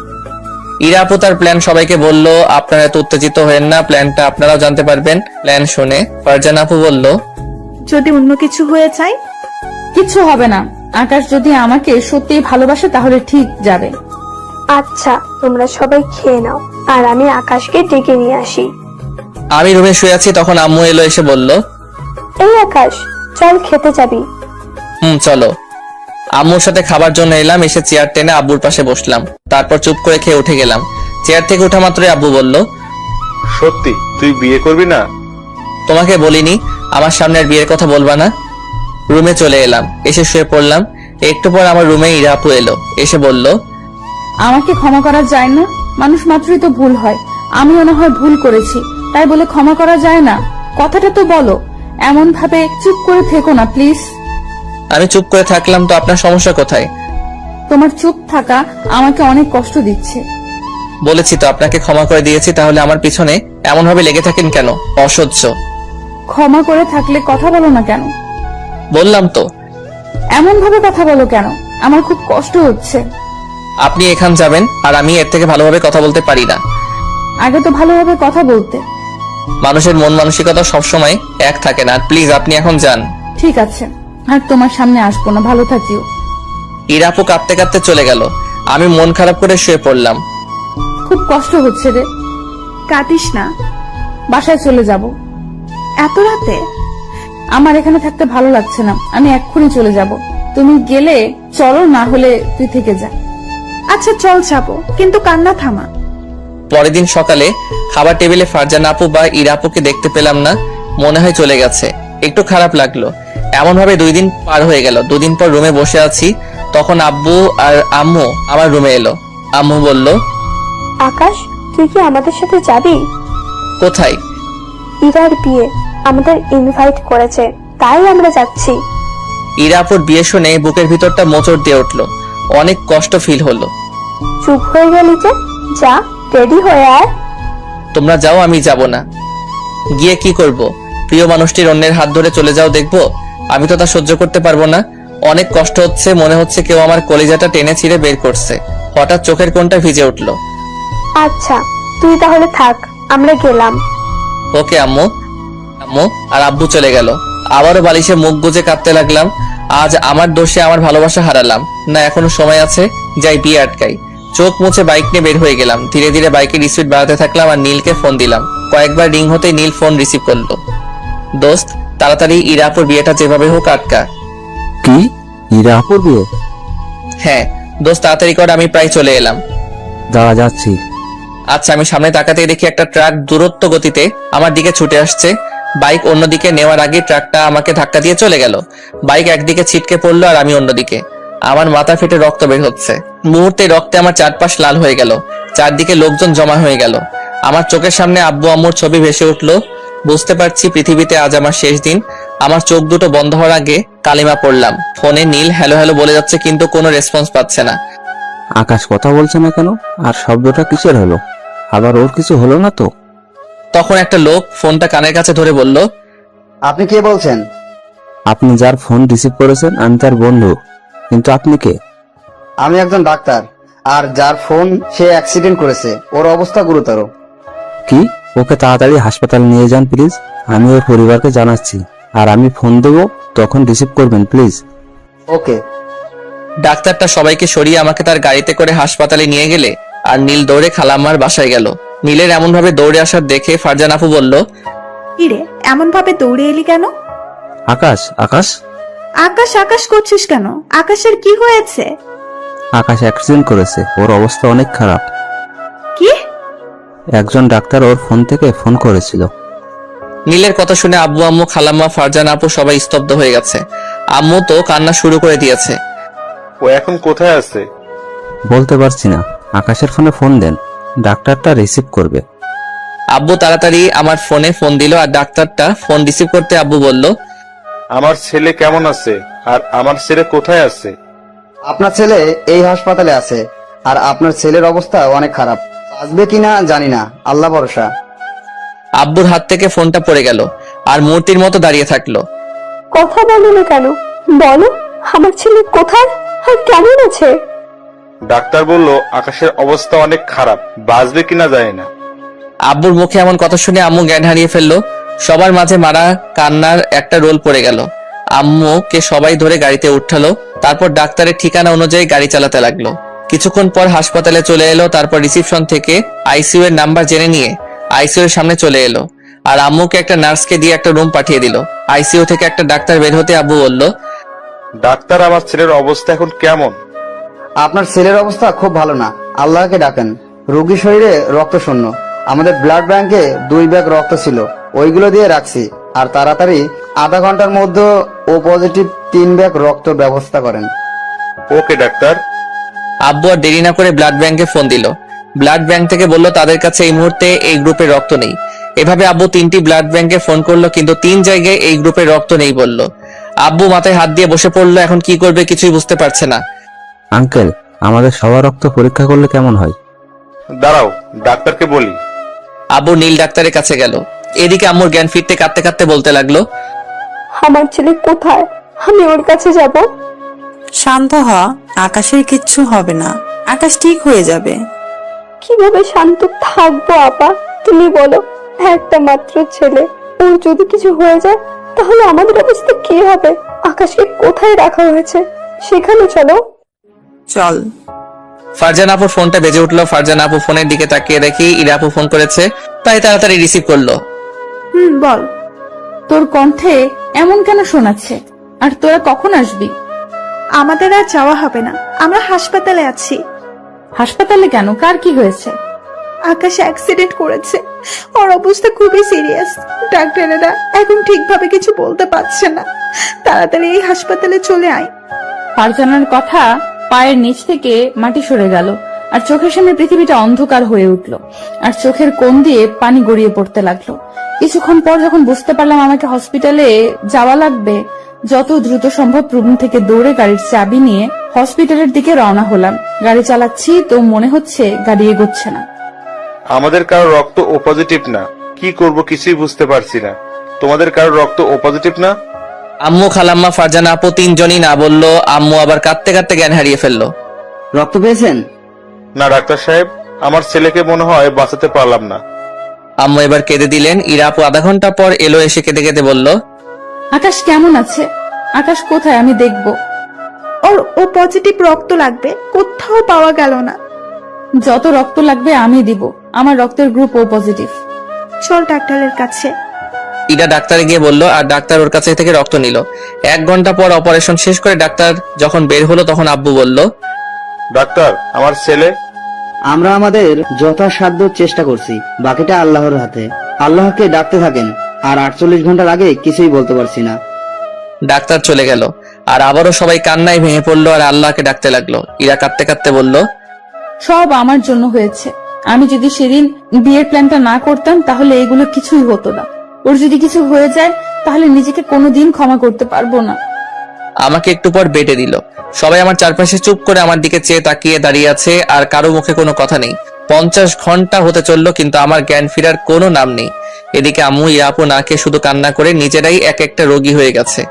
ইরা আপু তার প্ল্যান সবাইকে বলল। আপনারা এত উত্তেজিত হয়েন না, প্ল্যানটা আপনারাও জানতে পারবেন। প্ল্যান শুনে ফারজানা আপু বলল, যদি অন্য কিছু হয়ে যায়? কিচ্ছু হবে না। আকাশ যদি আমাকে সত্যিই ভালোবাসে তাহলে ঠিক যাবে। আচ্ছা, তোমরা সবাই খেয়ে নাও, আর আমি আকাশকে ডেকে নিয়ে আসি। আমি রুমে শুয়ে আছি, তখন আম্মু এলো, এসে বলল, এই আকাশ, চল খেতে যাবি। চলো। আম্মুর সাথে খাবার জন্য এলাম, এসে চেয়ার টেনে আব্বুর পাশে বসলাম। তারপর চুপ করে খেয়ে উঠে গেলাম। চেয়ার থেকে ওঠা মাত্রই আব্বু বলল, সত্যি তুই বিয়ে করবি না? তোমাকে বলিনি আমার সামনে আর বিয়ের কথা বলবা না? রুমে চলে এলাম, এসে শুয়ে পড়লাম। একটু পর আমার রুমে ইরা আপু এলো, এসে বলল, আমাকে ক্ষমা করা যায় না? মানুষ মাত্রই তো ভুল হয়। আমিও না হয় ভুল করেছি, তাই বলে ক্ষমা করা যায় না? কথাটা তো বলো। এমন ভাবে চুপ করে থেকো না প্লিজ। আমি চুপ করে থাকলাম তো আপনার সমস্যা কোথায়? তোমার চুপ থাকা আমাকে অনেক কষ্ট দিচ্ছে। বলেছি তো আপনাকে ক্ষমা করে দিয়েছি, তাহলে আমার পিছনে এমন ভাবে লেগে থাকেন কেন? অসহ্য। ক্ষমা করে থাকলে কথা বলো না কেন? বললাম তো। এমন ভাবে কথা বলো কেন? আমার খুব কষ্ট হচ্ছে। আপনি এখান যাবেন, আর আমি এর থেকে ভালোভাবে কথা বলতে পারি না। আগে তো ভালোভাবে কথা বলতে। মানুষের মন মানসিকতা সবসময় এক থাকে না। প্লিজ আপনি এখন যান। ঠিক আছে, আর তোমার সামনে আসবো না। ভালো থাকিও। ইরা আপু কাঁদতে কাঁদতে চলে গেল। আমি মন খারাপ করে শুয়ে পড়লাম। খুব কষ্ট হচ্ছে রে। কাঁদিস না। বাসায় চলে যাব। এত রাতে? আমার এখানে থাকতে ভালো লাগছে না। আমি এক্ষুনি চলে যাব। তুমি গেলে চলো, না হলে তুই থেকে যা। আচ্ছা চল যাবো, কিন্তু কান্না থামা। পরের দিন সকালে খাবার টেবিলে ফারজানা আপু বা ইরা আপুকে দেখতে পেলাম না। মনে হয় চলে গেছে। একটু খারাপ লাগলো। এমন ভাবে 2 দিন পার হয়ে গেল। 2 দিন পর রুমে বসে আছি, তখন আব্বু আর আম্মু আমার রুমে এলো। আম্মু বলল, আকাশ, তুই কি আমাদের সাথে যাবি? কোথায়? ইরার বিয়ে, আমাদের ইনভাইট করেছে, তাই আমরা যাচ্ছি। ইরা আপুর বিয়ে শুনে বুকের ভিতরটা মোচড় দিয়ে উঠলো। অনেক কষ্ট ফিল হলো। চুপ হয়ে গেলি যে? যা, রেডি হয়ে আয়। তোমরা যাও, আমি যাব না। গিয়ে কি করব? প্রিয় মানুষটির অন্যের হাত ধরে চলে যাও দেখবো? আমি তো তা সহ্য করতে পারবো না। অনেক কষ্ট হচ্ছে, মনে হচ্ছে কেউ আমার কলিজাটা টেনে ছিঁড়ে বের করছে। হঠাৎ চোখের কোণটা ভিজে উঠলো। আচ্ছা, তুই তাহলে থাক, আমরা গেলাম। ওকে আম্মু। আম্মু আর আব্বু চলে গেল। আবারও বালিশে মুখ গুজে কাঁদতে লাগলাম। আজ আমার দোষে আমার ভালোবাসা হারালাম না, এখনো সময় আছে, যাই বিয়ে আটকাই। চোখ মুছে বাইক নিয়ে বের হয়ে গেলাম। ধীরে ধীরে বাইকের স্পিড বাড়াতে থাকলাম আর নীলকে ফোন দিলাম। কয়েকবার রিং হতেই নীল ফোন রিসিভ করলো। দোস্ত, তাড়াতাড়ি ইরাপুর বিয়েটা যেভাবে হোক আটকা। কি? ইরা আপুর বিয়ে? হ্যাঁ দোস্ত, তাড়াতাড়ি করে, আমি প্রায় চলে এলাম। দাঁড়া, যাচ্ছি। আচ্ছা, আমি সামনে তাকাতেই দেখি একটা ট্রাক দূরত্ব গতিতে আমার দিকে ছুটে আসছে। বাইক অন্যদিকে নেওয়ার আগে ট্রাকটা আমাকে ধাক্কা দিয়ে চলে গেল। বাইক একদিকে ছিটকে পড়লো আর আমি অন্যদিকে। আমার মাথা ফেটে রক্ত বের হচ্ছে। মুহূর্তে রক্তে আমার চারপাশ লাল হয়ে গেল। চারদিকে লোকজন জমা হয়ে গেল। আমার চোখের সামনে আব্বু আম্মুর ছবি ভেসে উঠলো। বুঝতে পারছি পৃথিবীতে আজ আমার শেষ দিন। আমার চোখ দুটো বন্ধ হওয়ার আগে কালিমা পড়লাম। ফোনে নীল হ্যালো হ্যালো বলে যাচ্ছে, কিন্তু কোনো রেসপন্স পাচ্ছে না। আকাশ কথা বলছে না কেন? আর শব্দটা কিসের হলো? আবার ওর কিছু হলো না তো? তখন একটা লোক ফোনটা কানের কাছে ধরে বলল, আপনি কে বলছেন? আপনি যার ফোন রিসিভ করেছেন আমি তার বন্ধু, কিন্তু আপনি কে? আমি একজন ডাক্তার, আর যার ফোন সে অ্যাক্সিডেন্ট করেছে, ওর অবস্থা গুরুতর। কি? ওকে তাড়াতাড়ি হাসপাতালে নিয়ে যান প্লিজ। আমি ওর পরিবারকে জানাচ্ছি, আর আমি ফোন দেবো, তখন রিসিভ করবেন প্লিজ। ওকে। ডাক্তারটা সবাইকে সরিয়ে আমাকে তার গাড়িতে করে হাসপাতালে নিয়ে গেলে আর নীল দৌড়ে খালাম্মার বাসায় গেল। নীলের এমন ভাবে দৌড়ে আসার দেখে ফারজান আপু বলল, কিরে এমন ভাবে দৌড়ে এলি কেন? আকাশ আকাশ আকাশ আকাশ করছিস কেন? আকাশের কি হয়েছে? আকাশ অ্যাক্সিডেন্ট করেছে, ওর অবস্থা অনেক খারাপ। কি? একজন ডাক্তার ওর ফোন থেকে ফোন করেছিল। নীলের কথা শুনে আব্বু আম্মু খালাম্মা ফারজান আপু সবাই স্তব্ধ হয়ে গেছে। আম্মু তো কান্না শুরু করে দিয়েছে। ও এখন কোথায় আছে? বলতে পারছি না, আকাশের ফোনে ফোন দেন, ডাক্তারটা রিসিভ করবে। আব্বু তাড়াতাড়ি আমার ফোনে ফোন দিল আর ডাক্তারটা ফোন রিসিভ করতে আব্বু বলল, আমার ছেলে কেমন আছে আর আমার ছেলে কোথায় আছে? আপনার ছেলে এই হাসপাতালে আছে, আর আপনার ছেলের অবস্থা অনেক খারাপ। আসবে কিনা জানি না, আল্লাহ ভরসা। আব্বুর হাত থেকে ফোনটা পড়ে গেল আর মূর্তির মতো দাঁড়িয়ে থাকলো। কথা বলো না কেন? বলো আমার ছেলে কোথায় আর কেমন আছে? ডাক্তার বলল আকাশের অবস্থা অনেক খারাপ, বাঁচবে কিনা জানি না। আব্বুর মুখে এমন কথা শুনে আম্মু জ্ঞান হারিয়ে ফেললো। সবার মাঝে মারা কান্নার একটা রোল পড়ে গেল। আম্মুকে সবাই ধরে গাড়িতে উঠালো, তারপর ডাক্তারের ঠিকানা অনুযায়ী গাড়ি চালাতে লাগলো। কিছুক্ষণ পর হাসপাতালে চলে এলো। তারপর রিসিপশন থেকে আইসিইউ এর নাম্বার জেনে নিয়ে আইসিইউ এর সামনে চলে এলো আর আম্মুকে একটা নার্সকে দিয়ে একটা রুম পাঠিয়ে দিল। আইসিইউ থেকে একটা ডাক্তার বের হতে আব্বু বলল, ডাক্তার আমার ছেলের অবস্থা এখন কেমন? আপনার ছেলের অবস্থা খুব ভালো না, আল্লাহকে ডাকেন। রোগীর শরীরে রক্ত শূন্য। আমাদের ব্লাড ব্যাংকে 2 ব্যাগ রক্ত ছিল, ওইগুলো দিয়ে রাখছি। আর তাড়াতাড়ি আধা ঘন্টার মধ্যে ও পজিটিভ 3 ব্যাগ রক্ত ব্যবস্থা করেন। ওকে ডাক্তার। আব্বু আর দেরি না করে ব্লাড ব্যাংকে ফোন দিল। ব্লাড ব্যাংক থেকে বলল তাদের কাছে এই মুহূর্তে এই গ্রুপের রক্ত নেই। এভাবে আব্বু 3টি ব্লাড ব্যাংকে ফোন করলো, কিন্তু 3 জায়গায় এই গ্রুপের রক্ত নেই বলল। আব্বু মাথায় হাত দিয়ে বসে পড়লো, এখন কি করবে কিছুই বুঝতে পারছে না। আঙ্কেল, আমাদের সবার রক্ত পরীক্ষা করলে কেমন হয়? দাঁড়াও, ডাক্তারকে বলি। আব্বু নীল ডাক্তারের কাছে গেল। এদিকে আম্মুর জ্ঞান ফিরতে কাঁদতে কাঁদতে বলতে লাগলো, আমার ছেলে কোথায়? আমি ওর কাছে যাব। শান্ত হ, আকাশের কিচ্ছু হবে না, আকাশ ঠিক হয়ে যাবে। কিভাবে শান্ত থাকবো আপা? তুমি বলো, একটা মাত্র ছেলে, ওর যদি কিছু হয়ে যায় তাহলে আমাদের অবস্থা কি হবে? আকাশকে কোথায় রাখা হয়েছে সেখানে চলো। চল। ফারজান আপুর ফোনটা বেজে উঠলো। ফারজান আপু ফোনের দিকে তাকিয়ে দেখি ইরা আপু ফোন করেছে, তাই তাড়াতাড়ি রিসিভ করলো। বল। তোর কণ্ঠে এমন কেন শোনাচ্ছে? আর তোরা কখন আসবি? আমাদের আর যাওয়া হবে না, আমরা হাসপাতালে আছি। হাসপাতালে কেন? কার কি হয়েছে? আকাশ অ্যাক্সিডেন্ট করেছে, ওর অবস্থা খুবই সিরিয়াস। ডাক্তারেরা এখন ঠিকভাবে কিছু বলতে পারছে না, তাড়াতাড়ি এই হাসপাতালে চলে আয়। ফারজানার কথা পায়ের নিচ থেকে মাটি সরে গেল আর চোখের সামনে পৃথিবীটা অন্ধকার হয়ে উঠল আর চোখের কোণ দিয়ে পানি গড়িয়ে পড়তে লাগলো। কিছুক্ষণ পর যখন বুঝতে পারলাম আমাকে হসপিটালে যাওয়া লাগবে, যত দ্রুত সম্ভব রুম থেকে দৌড়ে গাড়ির চাবি নিয়ে হসপিটালের দিকে রওনা হলাম। গাড়ি চালাচ্ছি তো মনে হচ্ছে গাড়ি এগোচ্ছে না। আমাদের কারো রক্ত ও পজিটিভ না, কি করব কিছুই বুঝতে পারছি না। তোমাদের কারো রক্ত ও পজিটিভ না? আম্মু খালাম্মা ফারজানা আপু 3 জনই না বললো। আম্মু আবার কাঁদতে কাঁদতে জ্ঞান হারিয়ে ফেললো। রক্ত পেয়েছেন? না ডাক্তার সাহেব, আমার ছেলেকে মনে হয় বাঁচাতে পারলাম না। আম্মু এবার কেঁদে দিলেন। ইরা আপু আধা ঘন্টা পর এলো, এসে কেঁদে কেঁদে বলল, আকাশ কেমন আছে? আকাশ কোথায়? আমি দেখবো। ও পজিটিভ রক্ত লাগবে, কোথাও পাওয়া গেল না। যত রক্ত লাগবে আমি দিব, আমার রক্তের গ্রুপ ও পজিটিভ। চল ডাক্তারের কাছে। ইরা ডাক্তারে গিয়ে বলল আর ডাক্তার ওর কাছে থেকে রক্ত নিল। 1 ঘন্টা পর অপারেশন শেষ করে ডাক্তার যখন বের হলো তখন আব্বু বলল, ডাক্তার, আমার ছেলে? আমরা আমাদের যথাসাধ্য চেষ্টা করছি, বাকিটা আল্লাহর হাতে। আল্লাহকে ডাকতে থাকেন, আর 48 ঘন্টার আগে কিছুই বলতে পারছি না। ডাক্তার চলে গেল আর আবারও সবাই কান্নায় ভেঙে পড়লো আর আল্লাহকে ডাকতে লাগলো। ইরা কাঁদতে কাঁদতে বলল, সব আমার জন্য হয়েছে। আমি যদি সেদিন বিয়ের প্ল্যানটা না করতাম তাহলে এগুলো কিছুই হতো না। ওর যদি কিছু হয়ে যায় তাহলে নিজেকে কোনোদিন ক্ষমা করতে পারবো না। আমাকে একটু পর বেটে দিল। সবাই আমার চারপাশে চুপ করে আমার দিকে চেয়ে তাকিয়ে দাঁড়িয়ে আছে আর কারো মুখে কোনো কথা নেই। 50 ঘন্টা হতে চললো কিন্তু আমার জ্ঞান ফেরার কোনো নাম নেই। এদিকে আম্মু ইরা আপু না খেয়ে শুধু কান্না করে নিজেরাই এক একটা রোগী হয়ে গেছে।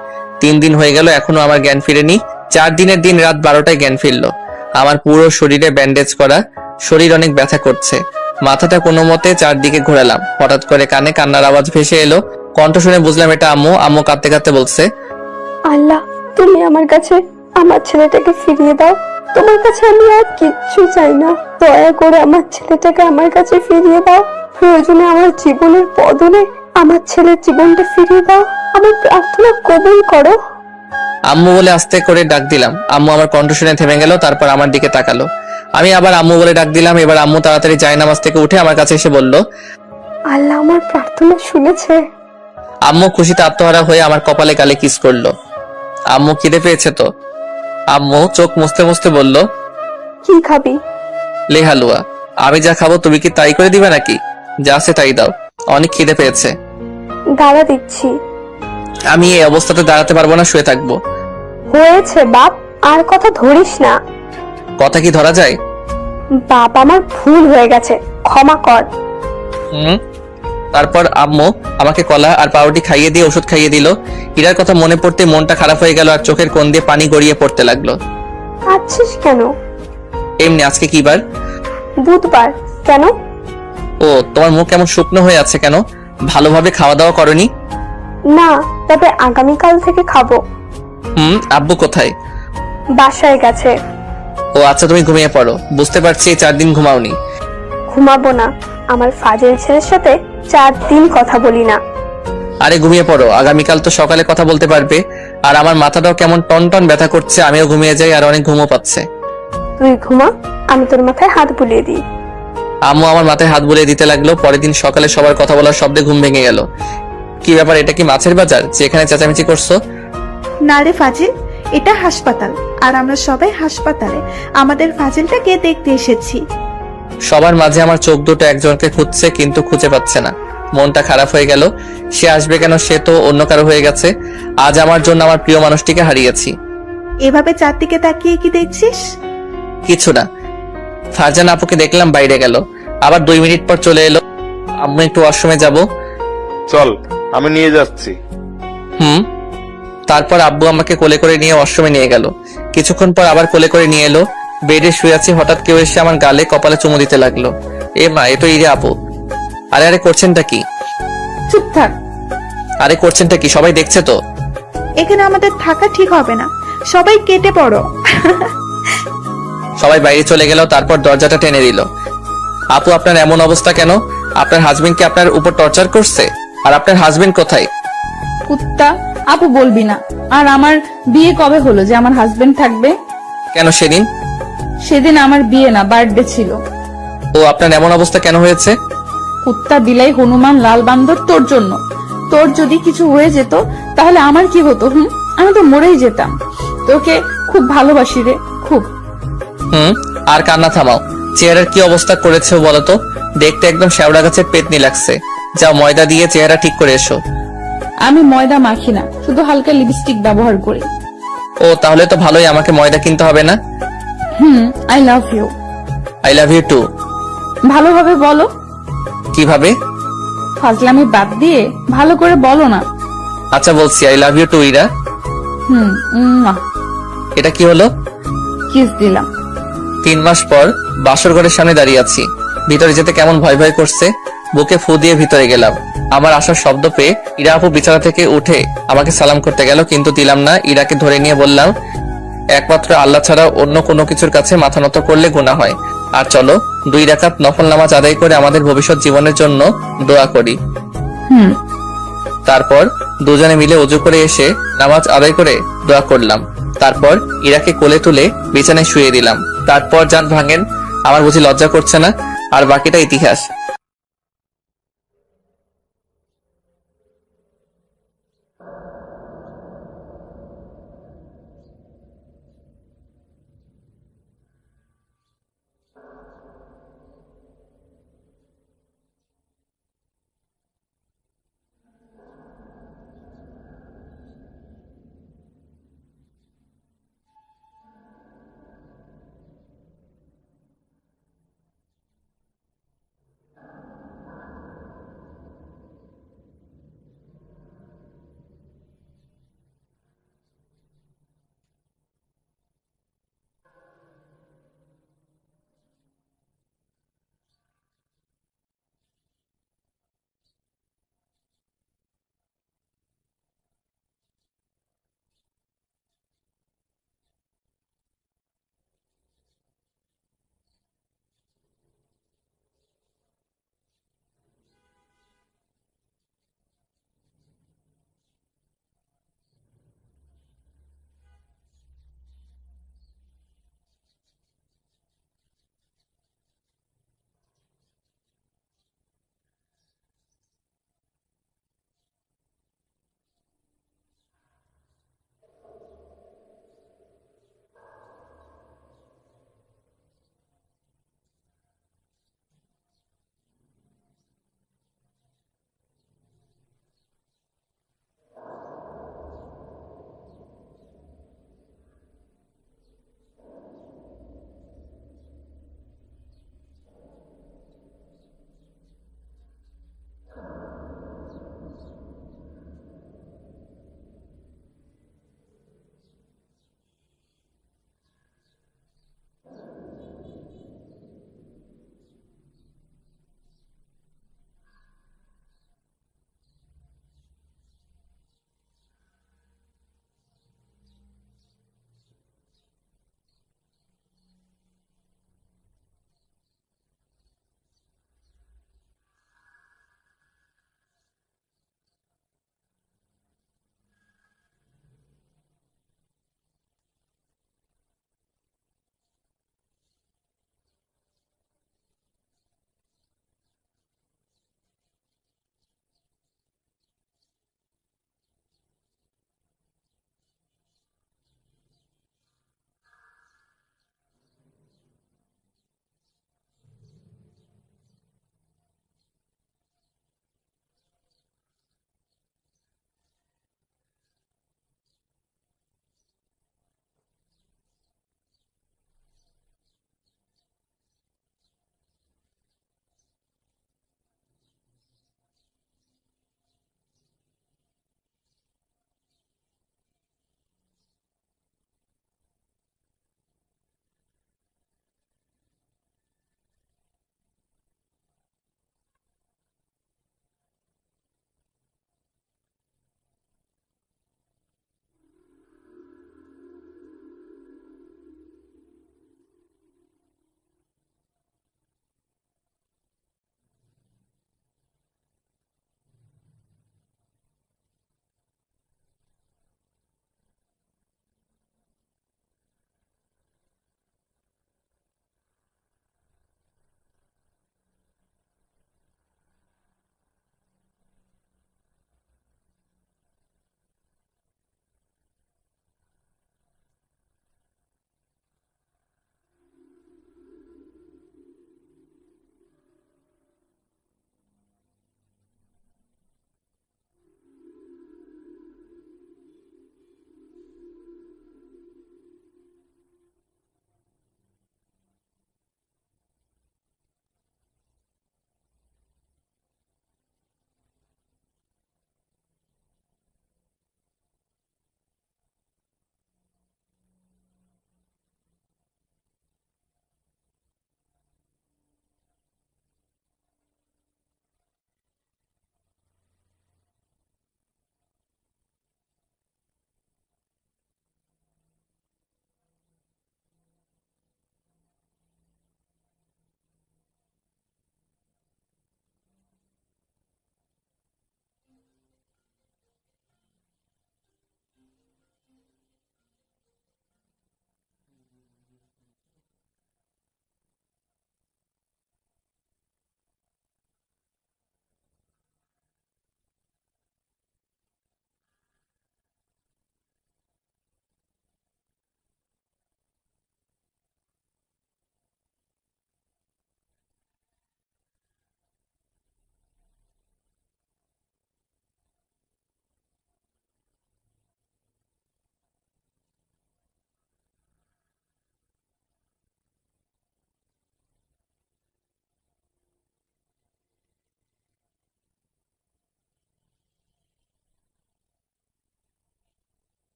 3 দিন হয়ে গেল, এখনো আমার জ্ঞান ফিরেনি। 4 দিনের দিন রাত 12টায় জ্ঞান ফিরলো। আমার পুরো শরীরে ব্যান্ডেজ করা, শরীর অনেক ব্যথা করছে। মাথাটা কোনো মতে চারদিকে ঘোরালাম। হঠাৎ করে কানে কান্নার আওয়াজ ভেসে এলো। কণ্ঠ শুনে বুঝলাম এটা আম্মু। আম্মু কাঁদতে কাঁদতে বলছে, আল্লাহ, তুমি আমার কাছে আমার ছেলেটাকে ফিরিয়ে দাও। তোমার কাছে আমি আর কিচ্ছু চাই না, দয়া করে আমার ছেলেটাকে আমার কাছে ফিরিয়ে দাও। প্রয়োজনে আমার জীবনের বদলে আমার ছেলের জীবনটা ফিরিয়ে দাও। আমার প্রার্থনা কবুল করো। আম্মু বলে আস্তে করে ডাক দিলাম। আম্মু আমার কণ্ঠ শুনে থেমে গেল, তারপর আমার দিকে তাকালো। আমি আবার আম্মু বলে ডাক দিলাম। এবার আম্মু তাড়াতাড়ি জায়নামাজ থেকে উঠে আমার কাছে এসে বলল, আল্লাহ আমার প্রার্থনা শুনেছে। আম্মু খুশিতে আত্মহারা হয়ে আমার কপালে গালে কিস করলো। আম্মু খিদে পেয়েছে তো? আম্মু চোখ মুছতে মুছতে বলল, কি খাবি? লে হালুয়া। আমি যা খাবো তুমি কি তাই করে দিবে নাকি? যা আছে তাই দাও, অনেক খিদে পেয়েছে। দাঁড়া দিচ্ছি। আমি এই অবস্থাতে দাঁড়াতে পারবো না, শুয়ে থাকবো। হয়েছে বাপ, আর কথা ধরিস না। কথা কি ধরা যায়? বাপ আমার ভুল হয়ে গেছে, ক্ষমা কর। তারপর আম্মু আমাকে কলা আর পাউরুটি খাইয়ে দিয়ে ওষুধ খাইয়ে দিল। ইরার কথা মনে পড়তে মনটা খারাপ হয়ে গেল আর চোখের কোণ দিয়ে পানি গড়িয়ে পড়তে লাগলো। আছিস কেন? এমনি। আজকে কি বার? বুধবার। কেন? ও, তোমার মুখ কেমন শুকনো হয়ে আছে কেন? ভালোভাবে খাওয়া দাওয়া করনি? না, তবে আগামীকাল থেকে খাবো। আব্বু কোথায়? বাসায় গেছে। ও আচ্ছা, তুমি ঘুমিয়ে পড়ো। বুঝতে পারছি 4 দিন ঘুমাওনি। ঘুমাবো না, আমার ফাজিল ছেলের সাথে 4 দিন কথা বলি না। আরে ঘুমিয়ে পড়ো, আগামীকাল তো সকালে কথা বলতে পারবে। আর আমার মাথাটাও কেমন টন টন ব্যথা করছে, আমিও ঘুমিয়ে যাই আর অনেক ঘুমও পাচ্ছে। তুই ঘুমা, আমি তোর মাথায় হাত বুলিয়ে দিই। আম্মু আমার মাথায় হাত বুলিয়ে দিতে লাগলো। পরের দিন সকালে সবার কথা বলার শব্দে ঘুম ভেঙে গেল। কি ব্যাপার, এটা কি মাছের বাজার যে এখানে চেঁচামেচি করছো? না রে ফাজিল, এটা হাসপাতাল, আর আমরা সবাই হাসপাতালে আমাদের ফাজিলটাকে দেখতে এসেছি। সবার মাঝে আমার চোখ দুটো একজনকে খুঁজছে, কিন্তু খুঁজে পাচ্ছে না। মনটা খারাপ হয়ে গেল। সে আসবে কেন? সে তো অন্য কারো হয়ে গেছে। আজ আমার জন্য আমার প্রিয় মানুষটিকে হারিয়েছি। এভাবে চারদিকে তাকিয়ে কি দেখছিস? কিছু না। ফারজান আপুকে দেখলাম বাইরে গেল, আবার 2 মিনিট পর চলে এলো। আম্মু একটু ওয়াশরুমে যাব। চল, আমি নিয়ে যাচ্ছি। তারপর আব্বু আমাকে কোলে করে নিয়ে ওয়াশরুমে নিয়ে গেল। কিছুক্ষণ পর আবার কোলে করে নিয়ে এলো। বেডে শুয়ে আছি, হঠাৎ কেউ এসে আমার গালে কপালে চুমু দিতে লাগলো। এ মা, এ তো ইরে আপু। আরে আরে করছেনটা কি? চুপ থাক। আরে করছেনটা কি? সবাই দেখছে তো। এখানে আমাদের থাকা ঠিক হবে না, সবাই কেটে পড়ো। সবাই বাইরে চলে গেল। তারপর দরজাটা টেনে দিল। আপু, আপনার এমন অবস্থা কেন? আপনার হাজবেন্ড কি আপনার উপর টর্চার করছে? আর আপনার হাজবেন্ড কোথায়? কুত্তা, আপু বলবি না। আর আমার বিয়ে কবে হলো যে আমার হাজবেন্ড থাকবে? কেন সেদিন? সেদিন আমার বিয়ে না, বার্থডে ছিল। ও, আপনার এমন অবস্থা কেন হয়েছে? কুত্তা, বিলাই, হনুমান, লাল বান্দর, তোর জন্য। তোর যদি কিছু হয়ে যেত তাহলে আমার কি হতো? আমি তো মরেই যেতাম। তোকে খুব ভালোবাসি রে, খুব। আর কান্না থামাও। চেহারার কি অবস্থা করেছে বলতো? দেখতে একদম শ্যাওড়া গাছের পেতনি লাগছে। যাও, ময়দা দিয়ে চেহারা ঠিক করে এসো। আমি ময়দা মাখি না, শুধু হালকা লিপস্টিক ব্যবহার করি। ও, তাহলে তো ভালোই, আমাকে ময়দা কিনতে হবে না। I love you. I love you too. ভালোভাবে বলো। কিভাবে? ফাজলামি বাদ দিয়ে ভালো করে বলো না। আচ্ছা বলছি, I love you too Ira. এটা কি হলো? কিস দিলাম। 3 মাস পর বাসর ঘরের সামনে দাঁড়িয়ে আছি। ভিতরে যেতে কেমন ভয় ভয় করছে। বুকে ফু দিয়ে ভিতরে গেলাম। আমার আসার শব্দ পেয়ে ইরা আপু বিছানা থেকে উঠে আমাকে সালাম করতে গেল, কিন্তু দিলাম না। ইরাকে ধরে নিয়ে বললাম, একমাত্র আল্লাহ ছাড়া অন্য কোনো কিছুর কাছে মাথা নত করলে গুনাহ হয়। আর চলো 2 রাকাত নফল নামাজ আদায় করে আমাদের ভবিষ্যৎ জীবনের জন্য দোয়া করি। তারপর দুজনে মিলে ওযু করে এসে নামাজ আদায় করে দোয়া করলাম। তারপর ইরাকে কোলে তুলে বিছানায় শুয়ে দিলাম। তারপর জান ভাঙেন। আমার বুঝি লজ্জা করছে না? আর বাকিটা ইতিহাস।